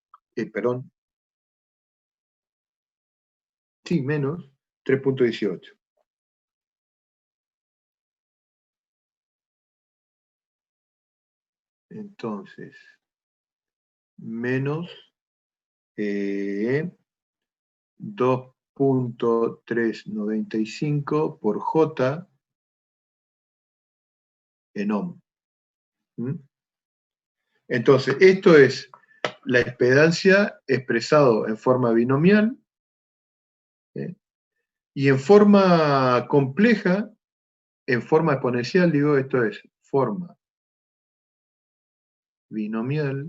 perdón, sí, menos 3.18. Entonces, menos 2.395 por J en ohm. ¿Mm? Entonces, esto es la impedancia expresado en forma binomial, ¿eh? Y en forma compleja, en forma exponencial, digo, esto es forma binomial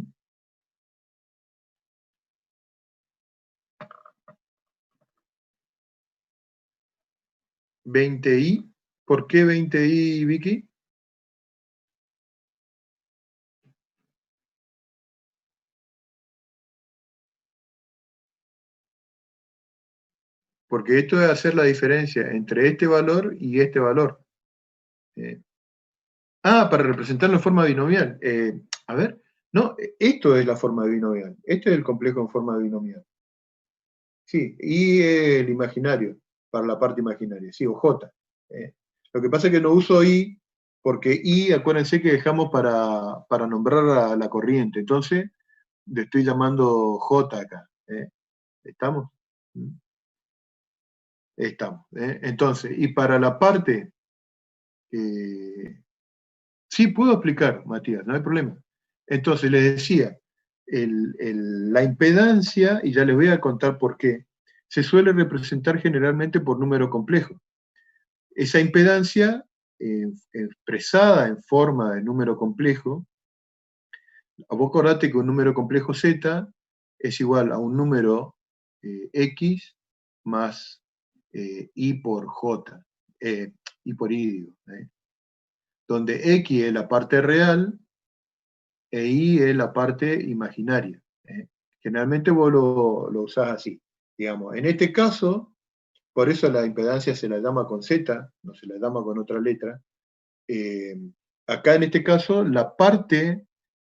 20i. ¿Por qué 20i, Vicky? Porque esto es hacer la diferencia entre este valor y este valor. ¿Eh? Para representarlo en forma binomial. A ver, no, esto es la forma binomial. Este es el complejo en forma binomial. Sí, y el imaginario, para la parte imaginaria, sí, o J. Lo que pasa es que no uso I, porque I, acuérdense que dejamos para nombrar a la corriente. Entonces, le estoy llamando J acá. ¿Estamos? Estamos. Entonces, y para la parte... sí, puedo explicar, Matías, no hay problema. Entonces, les decía, la impedancia, y ya les voy a contar por qué, se suele representar generalmente por número complejo. Esa impedancia, expresada en forma de número complejo, a vos acordate que un número complejo z es igual a un número x más i por j, i por i, digo, donde x es la parte real e i es la parte imaginaria. Generalmente vos lo usás así, digamos. En este caso, por eso la impedancia se la llama con z, no se la llama con otra letra. Acá en este caso, la parte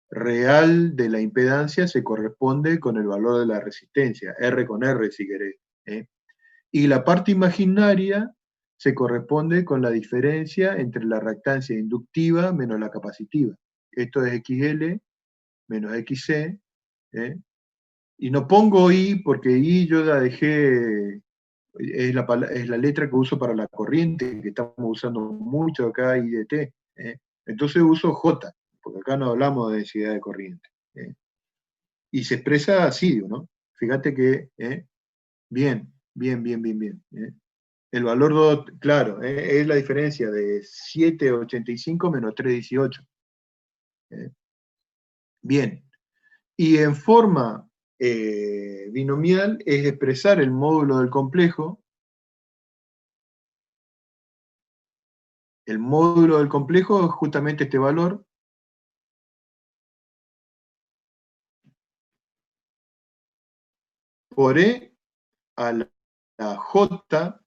real de la impedancia se corresponde con el valor de la resistencia, R con R si querés. Y la parte imaginaria se corresponde con la diferencia entre la reactancia inductiva menos la capacitiva. Esto es XL menos XC. ¿eh? Y no pongo I porque I yo la dejé, es la letra que uso para la corriente, que estamos usando mucho acá, IDT. Entonces uso J, porque acá no hablamos de densidad de corriente. Y se expresa así, ¿no? Fíjate que, bien, bien, bien, bien, bien. El valor 2, claro, es la diferencia de 7,85 menos 3,18. Bien. Y en forma binomial es expresar el módulo del complejo. El módulo del complejo es justamente este valor. Por E a la J,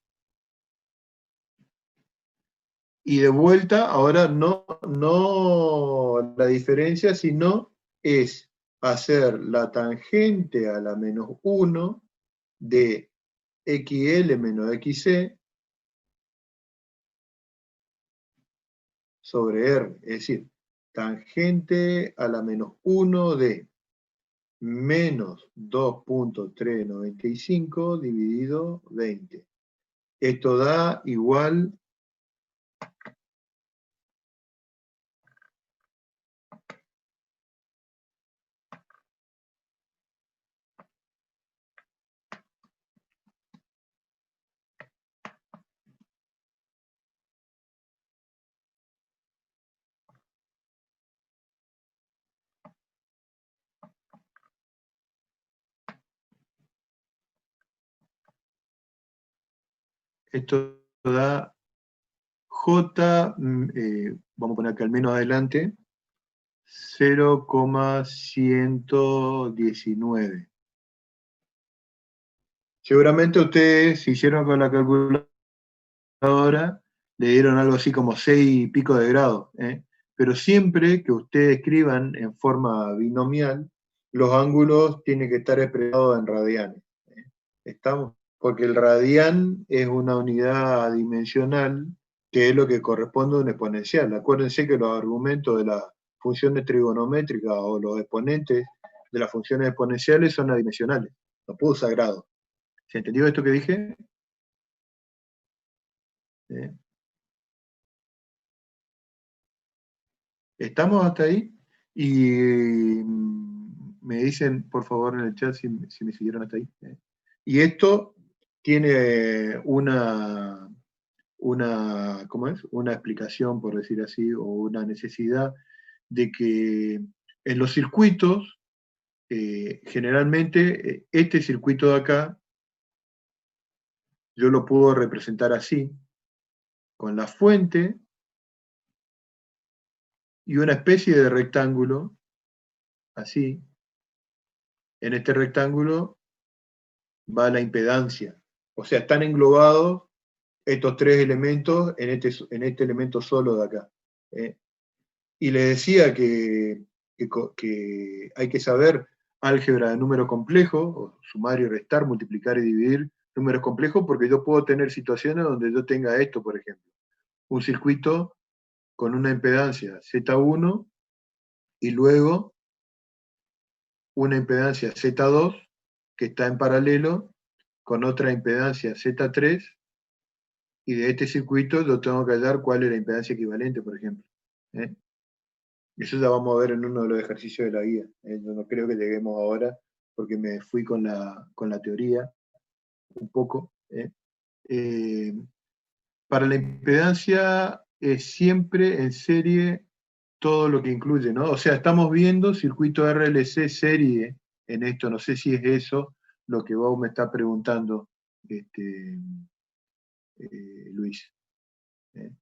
y de vuelta, ahora no la diferencia, sino es hacer la tangente a la menos 1 de XL menos XC sobre R, es decir, tangente a la menos 1 de menos 2.395 dividido 20. Esto da igual esto da J vamos a poner acá al menos adelante, 0,119. Seguramente ustedes se hicieron con la calculadora, le dieron algo así como 6 y pico de grados, ¿eh? Pero siempre que ustedes escriban en forma binomial, los ángulos tienen que estar expresados en radianes, ¿eh? ¿Estamos? Porque el radián es una unidad dimensional que es lo que corresponde a un exponencial. Acuérdense que los argumentos de las funciones trigonométricas o los exponentes de las funciones exponenciales son adimensionales, no puedo usar grados. ¿Se entendió esto que dije? ¿Eh? ¿Estamos hasta ahí? Y me dicen, por favor, en el chat si me siguieron hasta ahí. ¿Eh? Y esto tiene ¿cómo es? Una explicación, por decir así, o una necesidad de que en los circuitos, generalmente, este circuito de acá, yo lo puedo representar así, con la fuente y una especie de rectángulo, así. En este rectángulo va la impedancia. O sea, están englobados estos tres elementos en este elemento solo de acá. ¿Eh? Y le decía que hay que saber álgebra de número complejo, o sumar y restar, multiplicar y dividir números complejos, porque yo puedo tener situaciones donde yo tenga esto, por ejemplo, un circuito con una impedancia Z1 y luego una impedancia Z2 que está en paralelo con otra impedancia Z3, y de este circuito yo tengo que hallar cuál es la impedancia equivalente, por ejemplo. ¿Eh? Eso ya vamos a ver en uno de los ejercicios de la guía. Yo no creo que lleguemos ahora, porque me fui con la teoría un poco. Eh, para la impedancia es siempre en serie todo lo que incluye, ¿no? O sea, estamos viendo circuito RLC serie en esto, no sé si es eso lo que vos me estás preguntando, Luis. ¿Eh?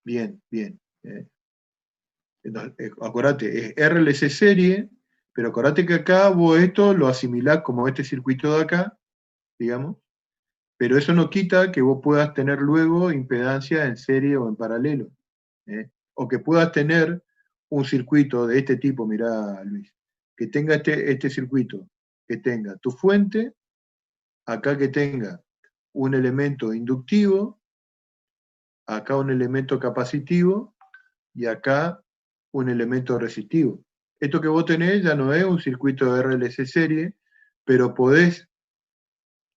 Bien, bien. Acordate, es RLC serie, pero acordate que acá vos esto lo asimilás como este circuito de acá, digamos, pero eso no quita que vos puedas tener luego impedancia en serie o en paralelo, ¿eh? O que puedas tener un circuito de este tipo, mirá, Luis, que tenga este circuito, que tenga tu fuente, acá que tenga un elemento inductivo, acá un elemento capacitivo, y acá un elemento resistivo. Esto que vos tenés ya no es un circuito de RLC serie, pero podés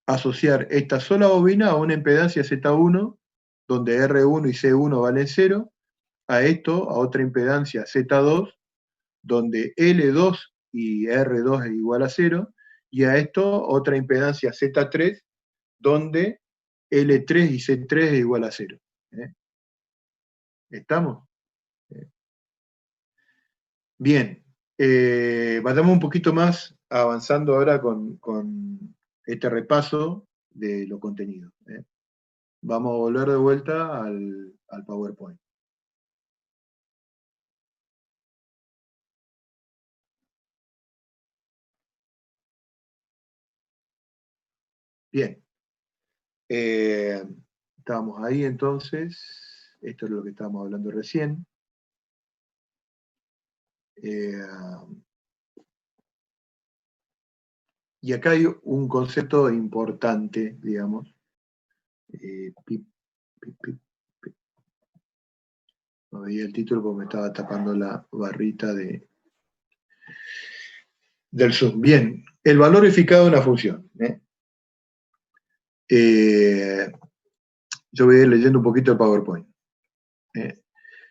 asociar esta sola bobina a una impedancia Z1, donde R1 y C1 valen 0, a esto, a otra impedancia Z2, donde L2 y R2 es igual a 0, y a esto otra impedancia Z3, donde L3 y C3 es igual a 0. ¿Eh? ¿Estamos? Bien, vayamos un poquito más avanzando ahora con este repaso de lo contenido. Vamos a volver de vuelta al PowerPoint. Bien, estábamos ahí entonces, esto es lo que estábamos hablando recién. Y acá hay un concepto importante, digamos. No veía el título porque me estaba tapando la barrita del Zoom. Bien, el valor eficaz de una función. Yo voy a ir leyendo un poquito el PowerPoint.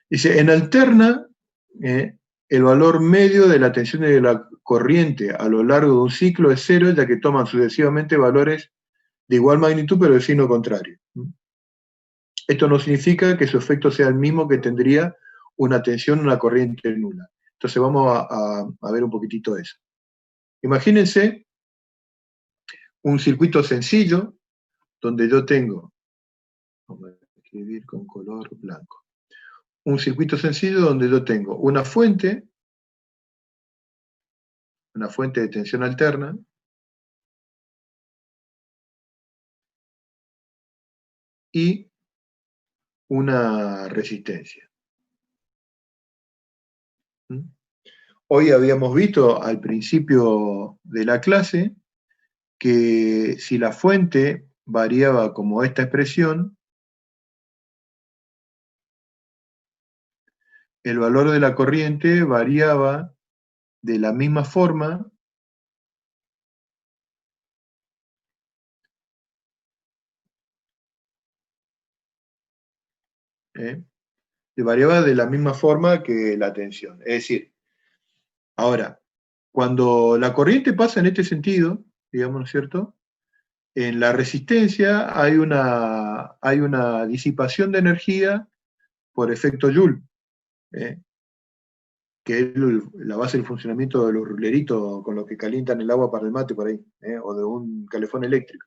Dice, en alterna, el valor medio de la tensión de la corriente a lo largo de un ciclo es 0, ya que toman sucesivamente valores de igual magnitud, pero de signo contrario. Esto no significa que su efecto sea el mismo que tendría una tensión en una corriente nula. Entonces vamos a ver un poquitito eso. Imagínense un circuito sencillo donde yo tengo, vamos a escribir con color blanco, un circuito sencillo donde yo tengo una fuente de tensión alterna, y una resistencia. ¿Mm? Hoy habíamos visto al principio de la clase que si la fuente variaba como esta expresión, el valor de la corriente variaba de la misma forma ¿eh? Variaba de la misma forma que la tensión. Es decir, ahora, cuando la corriente pasa en este sentido, digamos, ¿no es cierto? En la resistencia hay una disipación de energía por efecto Joule, ¿eh? Que es la base del funcionamiento de los ruleritos con los que calientan el agua para el mate por ahí, o de un calefón eléctrico.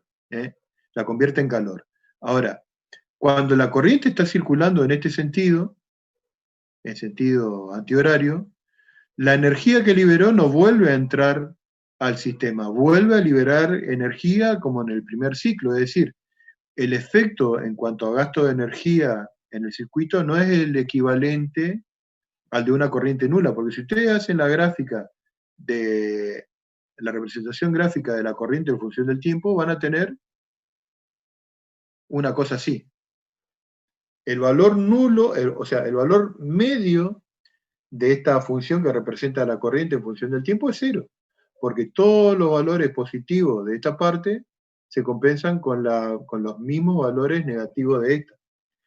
La convierte en calor. Ahora, cuando la corriente está circulando en este sentido, en sentido antihorario, la energía que liberó no vuelve a entrar al sistema, vuelve a liberar energía como en el primer ciclo, es decir, el efecto en cuanto a gasto de energía en el circuito no es el equivalente al de una corriente nula, porque si ustedes hacen la gráfica de la representación gráfica de la corriente en función del tiempo, van a tener una cosa así. El valor nulo, o sea, el valor medio de esta función que representa la corriente en función del tiempo es cero, porque todos los valores positivos de esta parte se compensan con los mismos valores negativos de esta.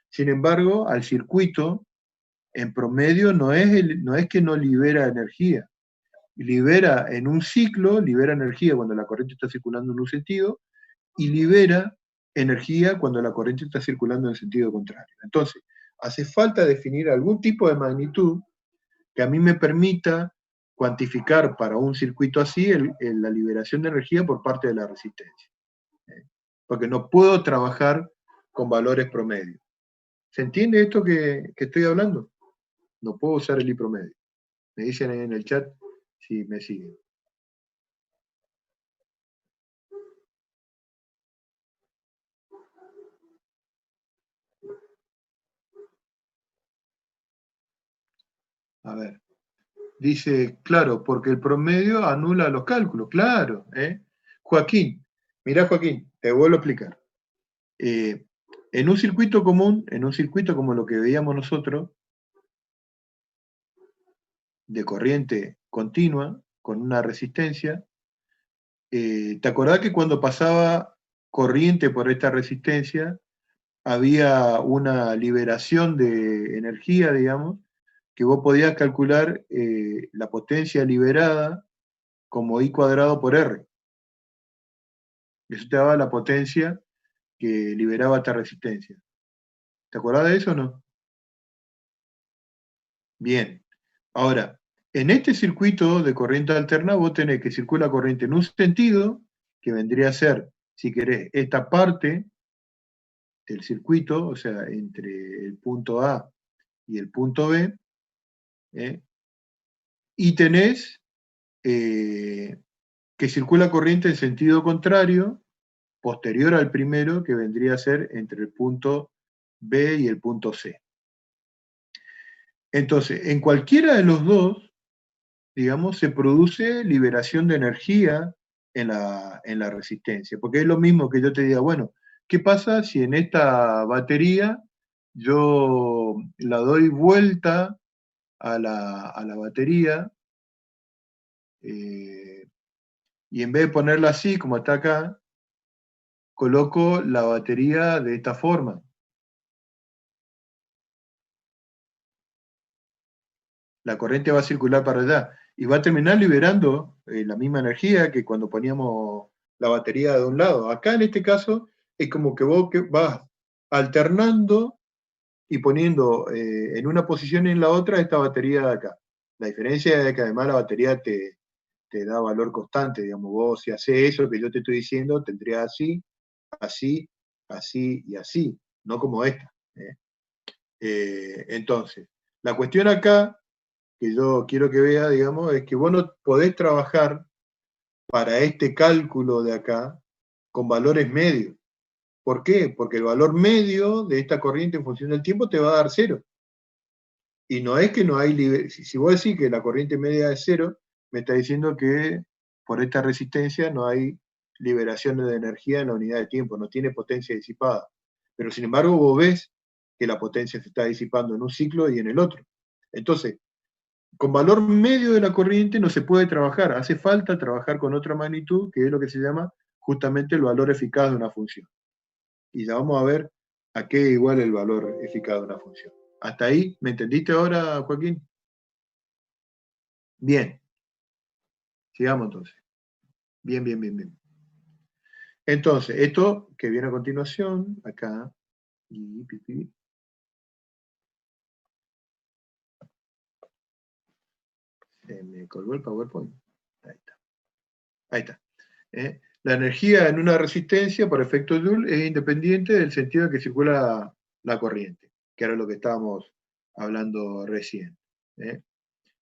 Sin embargo, al circuito, en promedio, no es que no libera energía, libera en un ciclo, libera energía cuando la corriente está circulando en un sentido, y libera energía cuando la corriente está circulando en el sentido contrario. Entonces, hace falta definir algún tipo de magnitud que a mí me permita cuantificar para un circuito así la liberación de energía por parte de la resistencia. Porque no puedo trabajar con valores promedio. ¿Se entiende esto que estoy hablando? No puedo usar el I promedio. Me dicen ahí en el chat si me siguen. A ver. Dice, claro, porque el promedio anula los cálculos, claro. Joaquín, mirá Joaquín, te vuelvo a explicar. Eh, en un circuito común, en un circuito como lo que veíamos nosotros, de corriente continua, con una resistencia, ¿te acordás que cuando pasaba corriente por esta resistencia, había una liberación de energía, digamos, que vos podías calcular la potencia liberada como I cuadrado por R? Eso te daba la potencia que liberaba esta resistencia. ¿Te acordás de eso o no? Bien. Ahora, en este circuito de corriente alterna, vos tenés que circula corriente en un sentido, que vendría a ser, si querés, esta parte del circuito, o sea, entre el punto A y el punto B, y tenés que circula corriente en sentido contrario, posterior al primero, que vendría a ser entre el punto B y el punto C. Entonces, en cualquiera de los dos, digamos, se produce liberación de energía en la resistencia, porque es lo mismo que yo te diga, bueno, ¿qué pasa si en esta batería yo la doy vuelta a la batería y en vez de ponerla así como está acá, coloco la batería de esta forma? La corriente va a circular para allá y va a terminar liberando la misma energía que cuando poníamos la batería de un lado. Acá en este caso es como que vos vas alternando y poniendo en una posición y en la otra esta batería de acá. La diferencia es que además la batería te da valor constante, digamos, vos si haces eso que yo te estoy diciendo, tendrías así, así y así, no como esta. Entonces, La cuestión acá, que yo quiero que vea, digamos, es que vos no podés trabajar para este cálculo de acá con valores medios. ¿Por qué? Porque el valor medio de esta corriente en función del tiempo te va a dar cero. Y no es que no hay, si vos decís que la corriente media es cero, me está diciendo que por esta resistencia no hay liberación de energía en la unidad de tiempo, no tiene potencia disipada. Pero sin embargo vos ves que la potencia se está disipando en un ciclo y en el otro. Entonces, con valor medio de la corriente no se puede trabajar, hace falta trabajar con otra magnitud, que es lo que se llama justamente el valor eficaz de una función. Y ya vamos a ver a qué igual el valor eficaz de una función. ¿Hasta ahí? ¿Me entendiste ahora, Joaquín? Bien, sigamos entonces. Bien, bien, bien, bien. Entonces, esto que viene a continuación, acá, y se me colgó el PowerPoint. Ahí está. Ahí está. La energía en una resistencia por efecto Joule es independiente del sentido en que circula la corriente, que era lo que estábamos hablando recién. ¿eh?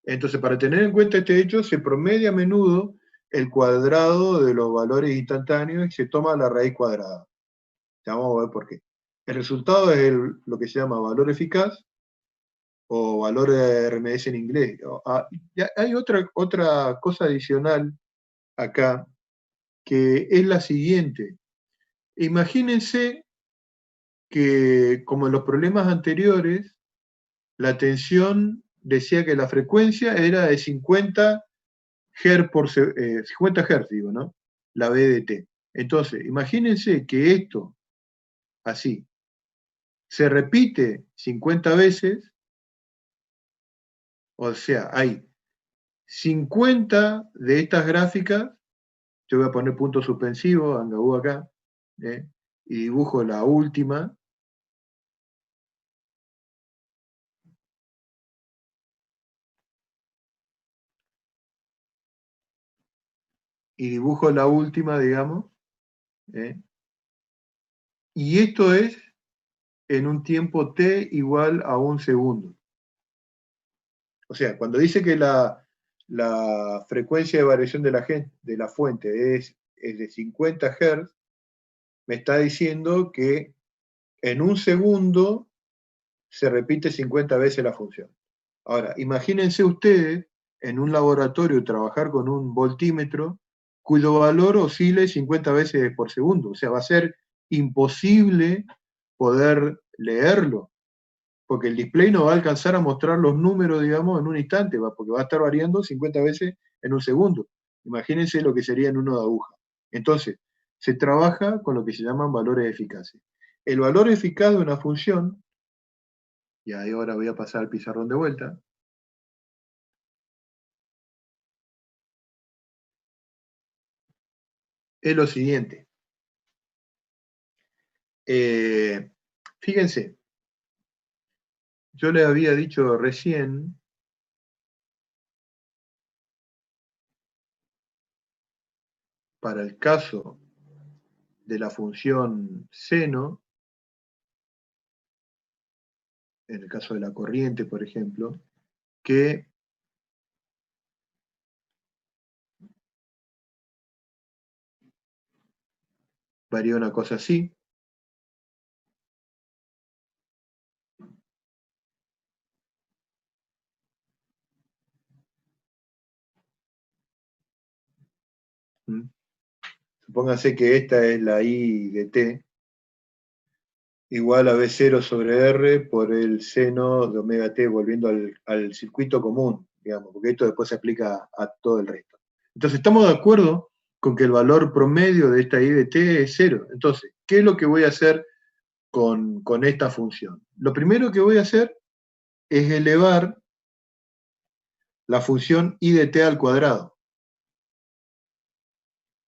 Entonces, para tener en cuenta este hecho, se promedia a menudo el cuadrado de los valores instantáneos y se toma la raíz cuadrada. Ya vamos a ver por qué. El resultado es lo que se llama valor eficaz o valor de RMS en inglés. Hay otra cosa adicional acá que es la siguiente. Imagínense que, como en los problemas anteriores, la tensión decía que la frecuencia era de 50 Hz por 50 Hz, digo, ¿no? La B de T. Entonces, imagínense que esto, así, se repite 50 veces, o sea, hay 50 de estas gráficas, yo voy a poner punto suspensivo, Angaú acá, y dibujo la última, digamos, ¿eh? Y esto es en un tiempo t igual a un segundo. O sea, cuando dice que la frecuencia de variación de la fuente es de 50 Hz, me está diciendo que en un segundo se repite 50 veces la función. Ahora, imagínense ustedes en un laboratorio trabajar con un voltímetro cuyo valor oscile 50 veces por segundo. O sea, va a ser imposible poder leerlo, porque el display no va a alcanzar a mostrar los números, digamos, en un instante, porque va a estar variando 50 veces en un segundo. Imagínense lo que sería en uno de aguja. Entonces, se trabaja con lo que se llaman valores eficaces. El valor eficaz de una función, y ahí ahora voy a pasar al pizarrón de vuelta, es lo siguiente. Fíjense, yo le había dicho recién para el caso de la función seno, en el caso de la corriente, por ejemplo, que varía una cosa así. ¿Mm? Supóngase que esta es la I de t, igual a B0 sobre R por el seno de omega t, volviendo al circuito común, digamos, porque esto después se aplica a todo el resto. Entonces, estamos de acuerdo con que el valor promedio de esta I de t es 0. Entonces, ¿qué es lo que voy a hacer con esta función? Lo primero que voy a hacer es elevar la función I de t al cuadrado.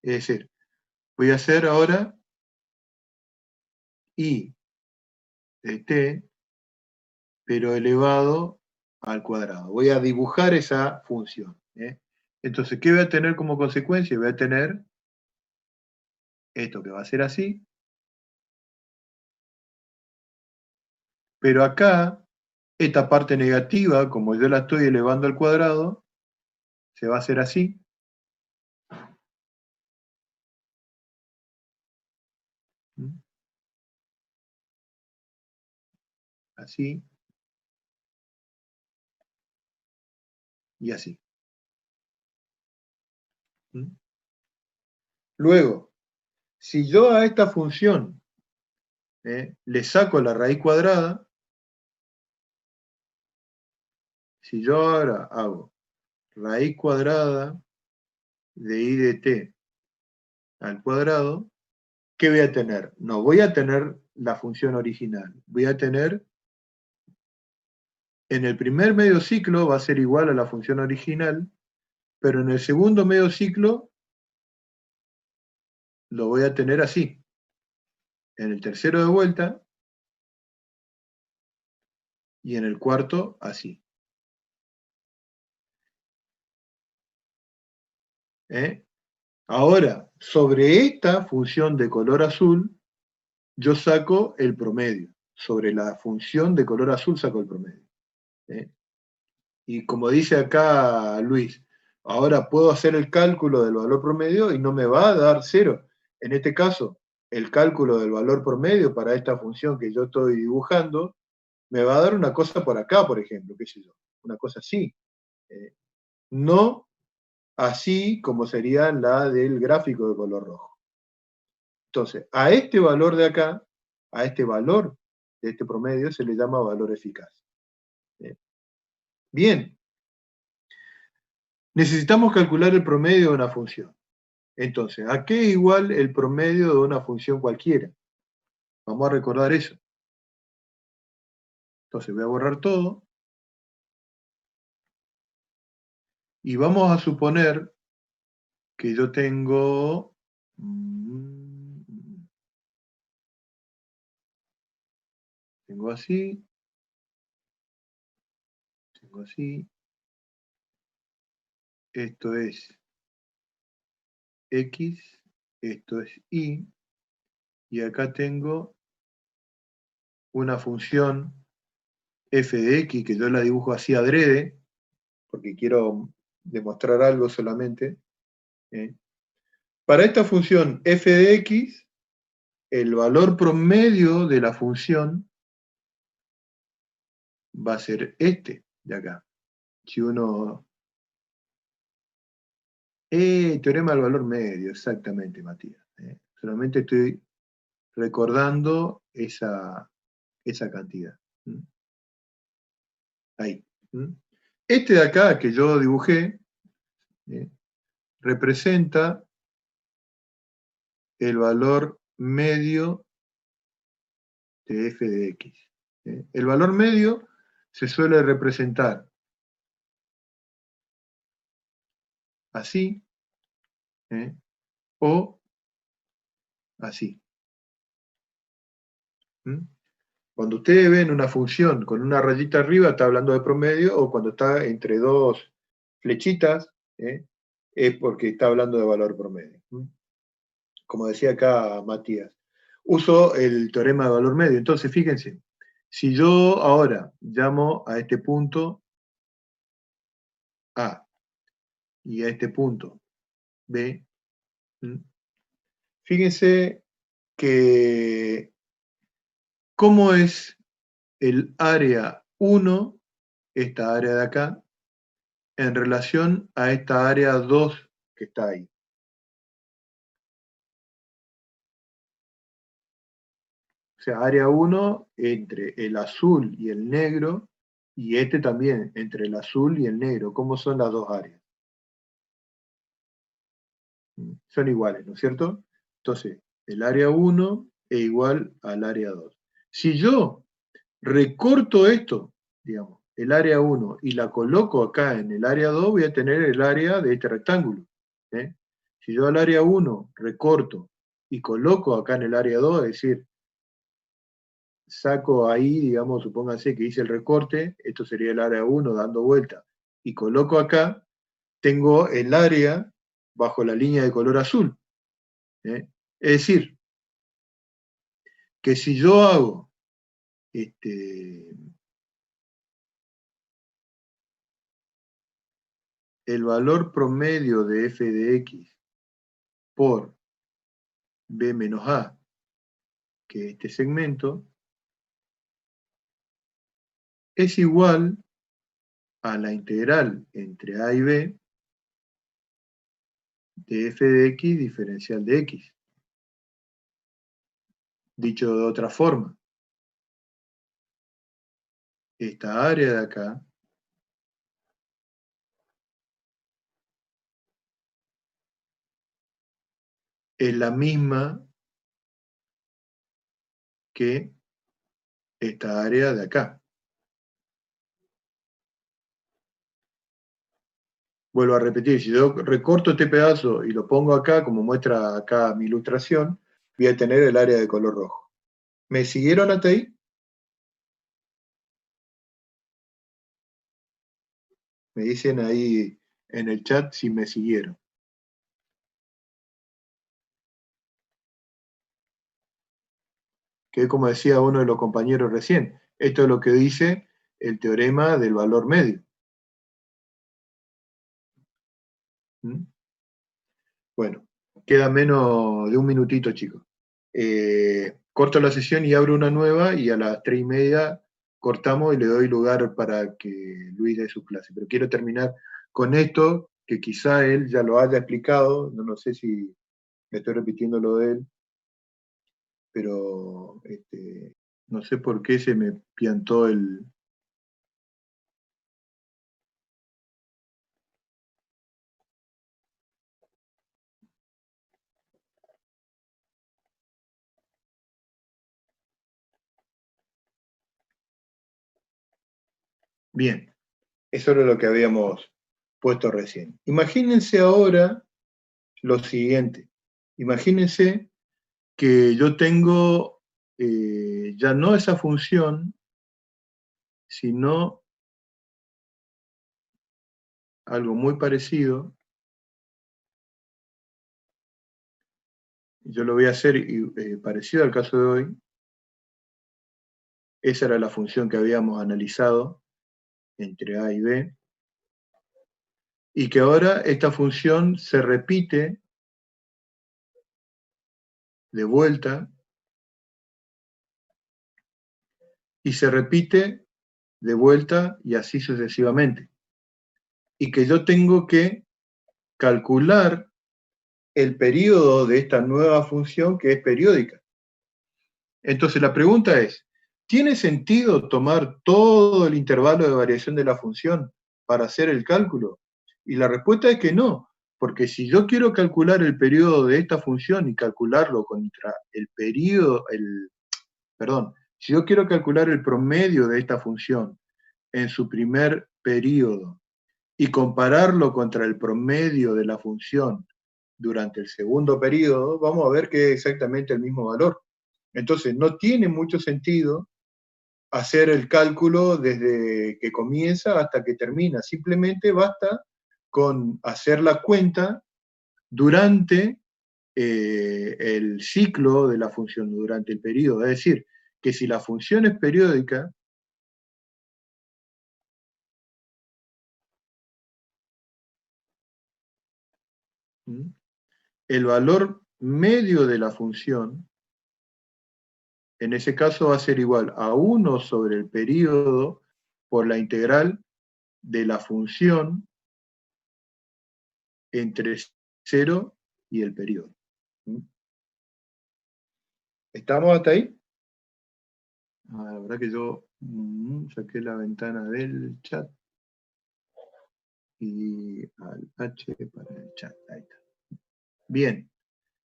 Es decir, voy a hacer ahora I de t, pero elevado al cuadrado. Voy a dibujar esa función. Entonces, ¿qué voy a tener como consecuencia? Voy a tener esto que va a ser así, pero acá Esta parte negativa, como yo la estoy elevando al cuadrado, se va a hacer así. Así. Y así. Luego, si yo a esta función le saco la raíz cuadrada, si yo ahora hago raíz cuadrada de i de t al cuadrado, ¿qué voy a tener? No voy a tener la función original, voy a tener, en el primer medio ciclo va a ser igual a la función original, pero en el segundo medio ciclo lo voy a tener así. En el tercero de vuelta y en el cuarto así. Ahora, sobre esta función de color azul, yo saco el promedio. Sobre la función de color azul saco el promedio. Y como dice acá Luis, ahora puedo hacer el cálculo del valor promedio y no me va a dar 0. En este caso, el cálculo del valor promedio para esta función que yo estoy dibujando me va a dar una cosa por acá, por ejemplo, qué sé yo, una cosa así. No así como sería la del gráfico de color rojo. Entonces, a este valor de acá, a este valor de este promedio se le llama valor eficaz. Bien, necesitamos calcular el promedio de una función. Entonces, ¿a qué es igual el promedio de una función cualquiera? Vamos a recordar eso. Entonces voy a borrar todo. Y vamos a suponer que yo tengo... Tengo así. Tengo así. Esto es X. Esto es Y. Y acá tengo una función f de x, que yo la dibujo así adrede, porque quiero demostrar algo solamente. Para esta función f de x, el valor promedio de la función va a ser este de acá. Si uno... teorema del valor medio, exactamente, Matías. Solamente estoy recordando esa cantidad. Ahí. Este de acá que yo dibujé representa el valor medio de f de x. El valor medio se suele representar así o así. Cuando ustedes ven una función con una rayita arriba, está hablando de promedio, o cuando está entre dos flechitas, es porque está hablando de valor promedio. Como decía acá Matías, uso el teorema de valor medio. Entonces, fíjense, si yo ahora llamo a este punto A y a este punto B, fíjense que cómo es el área 1, esta área de acá, en relación a esta área 2 que está ahí. O sea, área 1 entre el azul y el negro, y este también entre el azul y el negro. ¿Cómo son las dos áreas? Son iguales, ¿no es cierto? Entonces, el área 1 es igual al área 2. Si yo recorto esto, digamos, el área 1 y la coloco acá en el área 2, voy a tener el área de este rectángulo. Si yo al área 1 recorto y coloco acá en el área 2, es decir, saco ahí, digamos, supónganse que hice el recorte, esto sería el área 1 dando vuelta, y coloco acá, tengo el área bajo la línea de color azul. Es decir, que si yo hago el valor promedio de f de x por b menos a, que este segmento, es igual a la integral entre a y b de f de x diferencial de x. Dicho de otra forma, esta área de acá es la misma que esta área de acá. Vuelvo a repetir, si yo recorto este pedazo y lo pongo acá, como muestra acá mi ilustración, voy a tener el área de color rojo. ¿Me siguieron hasta ahí? Me dicen ahí en el chat si me siguieron. Que como decía uno de los compañeros recién, esto es lo que dice el teorema del valor medio. ¿Mm? Bueno, queda menos de un minutito, chicos. Corto la sesión y abro una nueva y a las 3:30 cortamos y le doy lugar para que Luis dé su clase. Pero quiero terminar con esto, que quizá él ya lo haya explicado, no sé si me estoy repitiendo lo de él, pero no sé por qué se me piantó el... Bien, eso era lo que habíamos puesto recién. Imagínense ahora lo siguiente. Imagínense que yo tengo ya no esa función, sino algo muy parecido. Yo lo voy a hacer parecido al caso de hoy. Esa era la función que habíamos analizado entre A y B. Y que ahora esta función se repite de vuelta y se repite de vuelta y así sucesivamente. Y que yo tengo que calcular el periodo de esta nueva función que es periódica. Entonces la pregunta es, ¿tiene sentido tomar todo el intervalo de variación de la función para hacer el cálculo? Y la respuesta es que no, porque si yo quiero calcular el periodo de esta función y calcularlo contra el periodo, perdón, si yo quiero calcular el promedio de esta función en su primer periodo y compararlo contra el promedio de la función durante el segundo periodo, vamos a ver que es exactamente el mismo valor. Entonces, no tiene mucho sentido hacer el cálculo desde que comienza hasta que termina. Simplemente basta con hacer la cuenta durante el ciclo de la función, durante el periodo. Es decir, que si la función es periódica, el valor medio de la función, en ese caso va a ser igual a 1 sobre el periodo por la integral de la función entre 0 y el periodo. ¿Estamos hasta ahí? La verdad que yo saqué la ventana del chat y al H para el chat. Ahí está. Bien.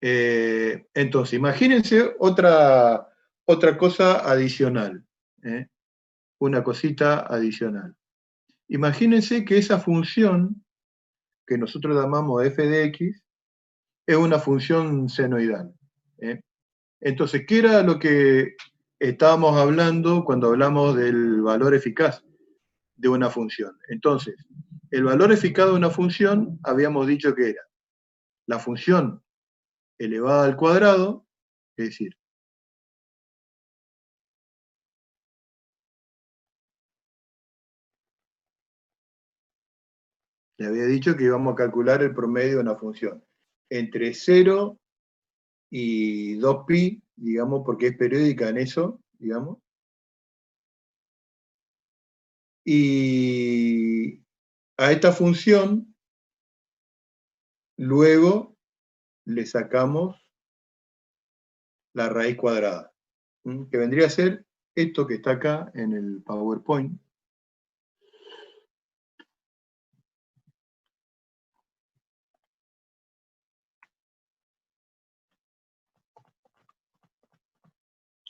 Entonces, imagínense otra cosa adicional. Una cosita adicional. Imagínense que esa función que nosotros llamamos f de x es una función senoidal. Entonces, ¿qué era lo que estábamos hablando cuando hablamos del valor eficaz de una función? Entonces, el valor eficaz de una función habíamos dicho que era la función elevada al cuadrado, es decir, Le había dicho que íbamos a calcular el promedio de una función entre 0 y 2pi, digamos, porque es periódica en eso, digamos. Y a esta función, luego le sacamos la raíz cuadrada, que vendría a ser esto que está acá en el PowerPoint.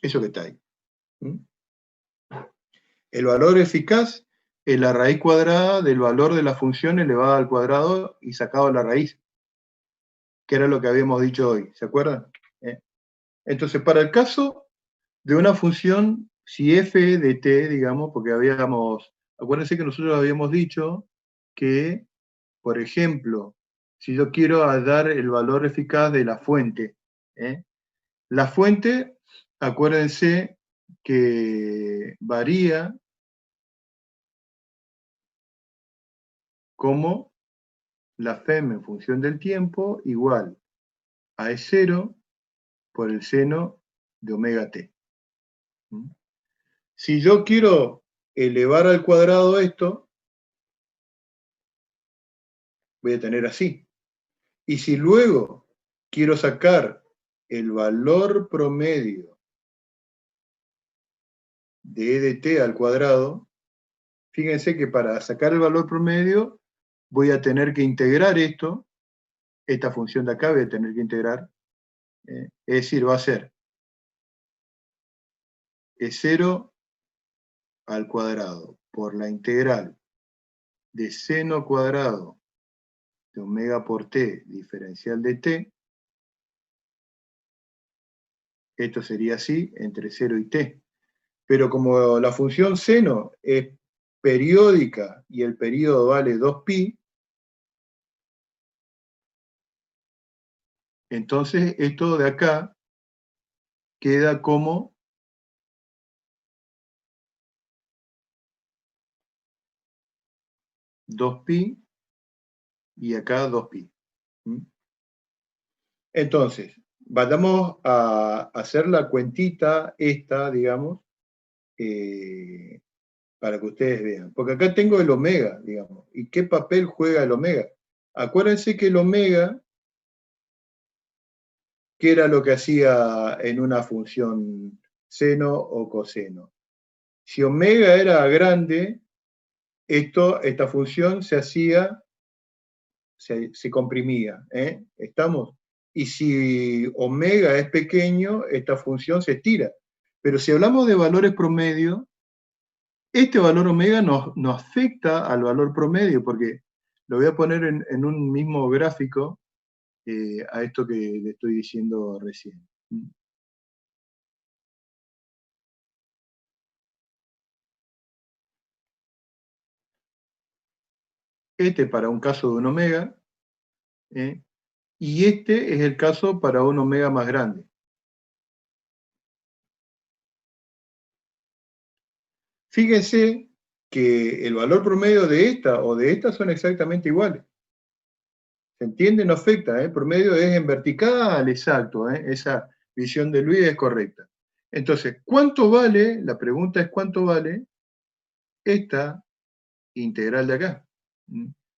Eso que está ahí. El valor eficaz es la raíz cuadrada del valor de la función elevada al cuadrado y sacado la raíz, que era lo que habíamos dicho hoy, ¿se acuerdan? Entonces, para el caso de una función, si f de t, digamos, porque acuérdense que nosotros habíamos dicho que, por ejemplo, si yo quiero dar el valor eficaz de la fuente, la fuente, acuérdense que varía como la FEM en función del tiempo igual a E0 por el seno de omega t. Si yo quiero elevar al cuadrado esto, voy a tener así. Y si luego quiero sacar el valor promedio de e de t al cuadrado, fíjense que para sacar el valor promedio voy a tener que integrar esto, esta función de acá voy a tener que integrar, es decir, va a ser E0 al cuadrado por la integral de seno cuadrado de omega por t diferencial de t, esto sería así, entre 0 y t. Pero como la función seno es periódica y el periodo vale 2pi, entonces esto de acá queda como $2pi y acá 2pi. Entonces, vayamos a hacer la cuentita esta, digamos, para que ustedes vean. Porque acá tengo el omega, digamos. ¿Y qué papel juega el omega? Acuérdense que el omega, ¿qué era lo que hacía en una función seno o coseno? Si omega era grande, esta función se comprimía. ¿Estamos? Y si omega es pequeño, esta función se estira. Pero si hablamos de valores promedio, este valor omega no afecta al valor promedio, porque lo voy a poner en un mismo gráfico a esto que le estoy diciendo recién. Este para un caso de un omega, y este es el caso para un omega más grande. Fíjense que el valor promedio de esta o de esta son exactamente iguales. ¿Se entiende? No afecta. El promedio es en vertical, exacto. Esa visión de Luis es correcta. Entonces, ¿cuánto vale? La pregunta es ¿cuánto vale esta integral de acá?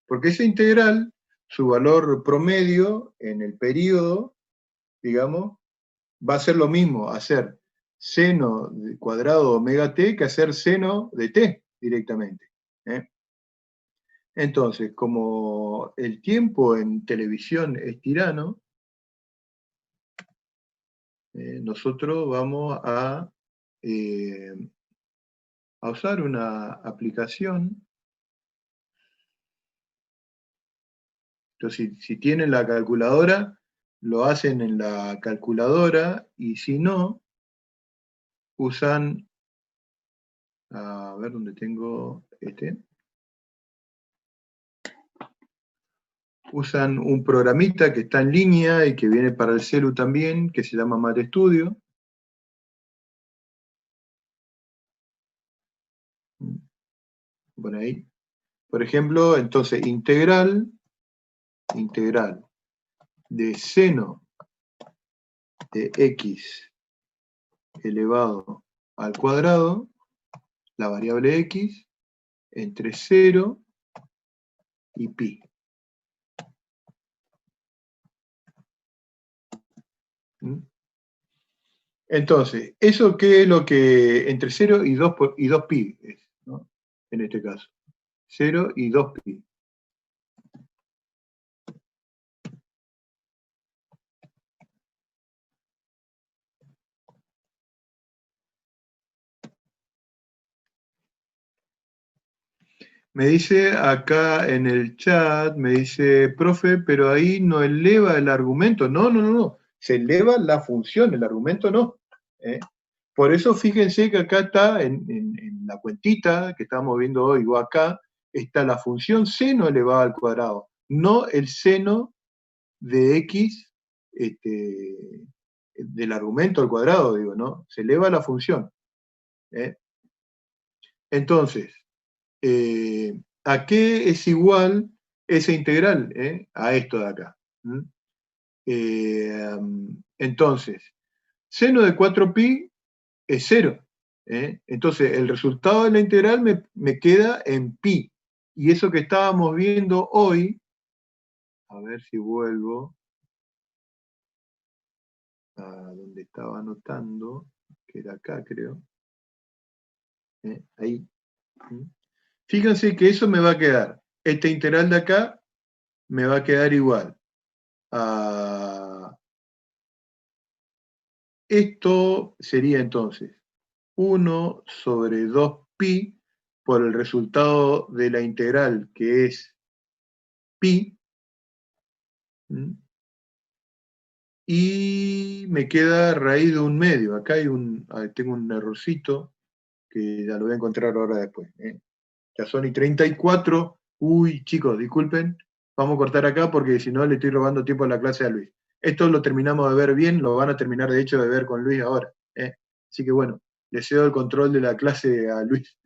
Porque esa integral, su valor promedio en el periodo, digamos, va a ser lo mismo hacer seno cuadrado de omega t que hacer seno de t directamente. Entonces, como el tiempo en televisión es tirano, nosotros vamos a usar una aplicación. Entonces, si tienen la calculadora, lo hacen en la calculadora, y si no, usan, a ver dónde tengo usan un programita que está en línea y que viene para el celu también, que se llama MathStudio. Por ahí. Por ejemplo, entonces, integral de seno de x elevado al cuadrado, la variable x, entre 0 y pi. ¿Mm? Entonces, ¿eso qué es lo que entre 0 y 2, y 2 pi es, ¿no? En este caso? 0 y 2 pi. Me dice acá en el chat, me dice, profe, pero ahí no eleva el argumento. No, no, no, no. Se eleva la función, el argumento no. ¿Eh? Por eso fíjense que acá está, en la cuentita que estamos viendo hoy, o acá, está la función seno elevado al cuadrado, no el seno de x del argumento al cuadrado, digo, ¿no? Se eleva la función. ¿Eh? Entonces, ¿a qué es igual esa integral? A esto de acá. Entonces, seno de 4pi es 0. Entonces, el resultado de la integral me queda en pi. Y eso que estábamos viendo hoy, a ver si vuelvo a donde estaba anotando, que era acá, creo. Ahí. Fíjense que eso me va a quedar. Esta integral de acá me va a quedar igual a... Esto sería entonces 1 sobre 2pi por el resultado de la integral, que es pi, y me queda raíz de 1/2. Acá tengo un errorcito que ya lo voy a encontrar ahora después. Ya son y 34. Uy, chicos, disculpen. Vamos a cortar acá porque si no le estoy robando tiempo a la clase a Luis. Esto lo terminamos de ver bien, lo van a terminar de hecho de ver con Luis ahora. Así que bueno, le cedo el control de la clase a Luis.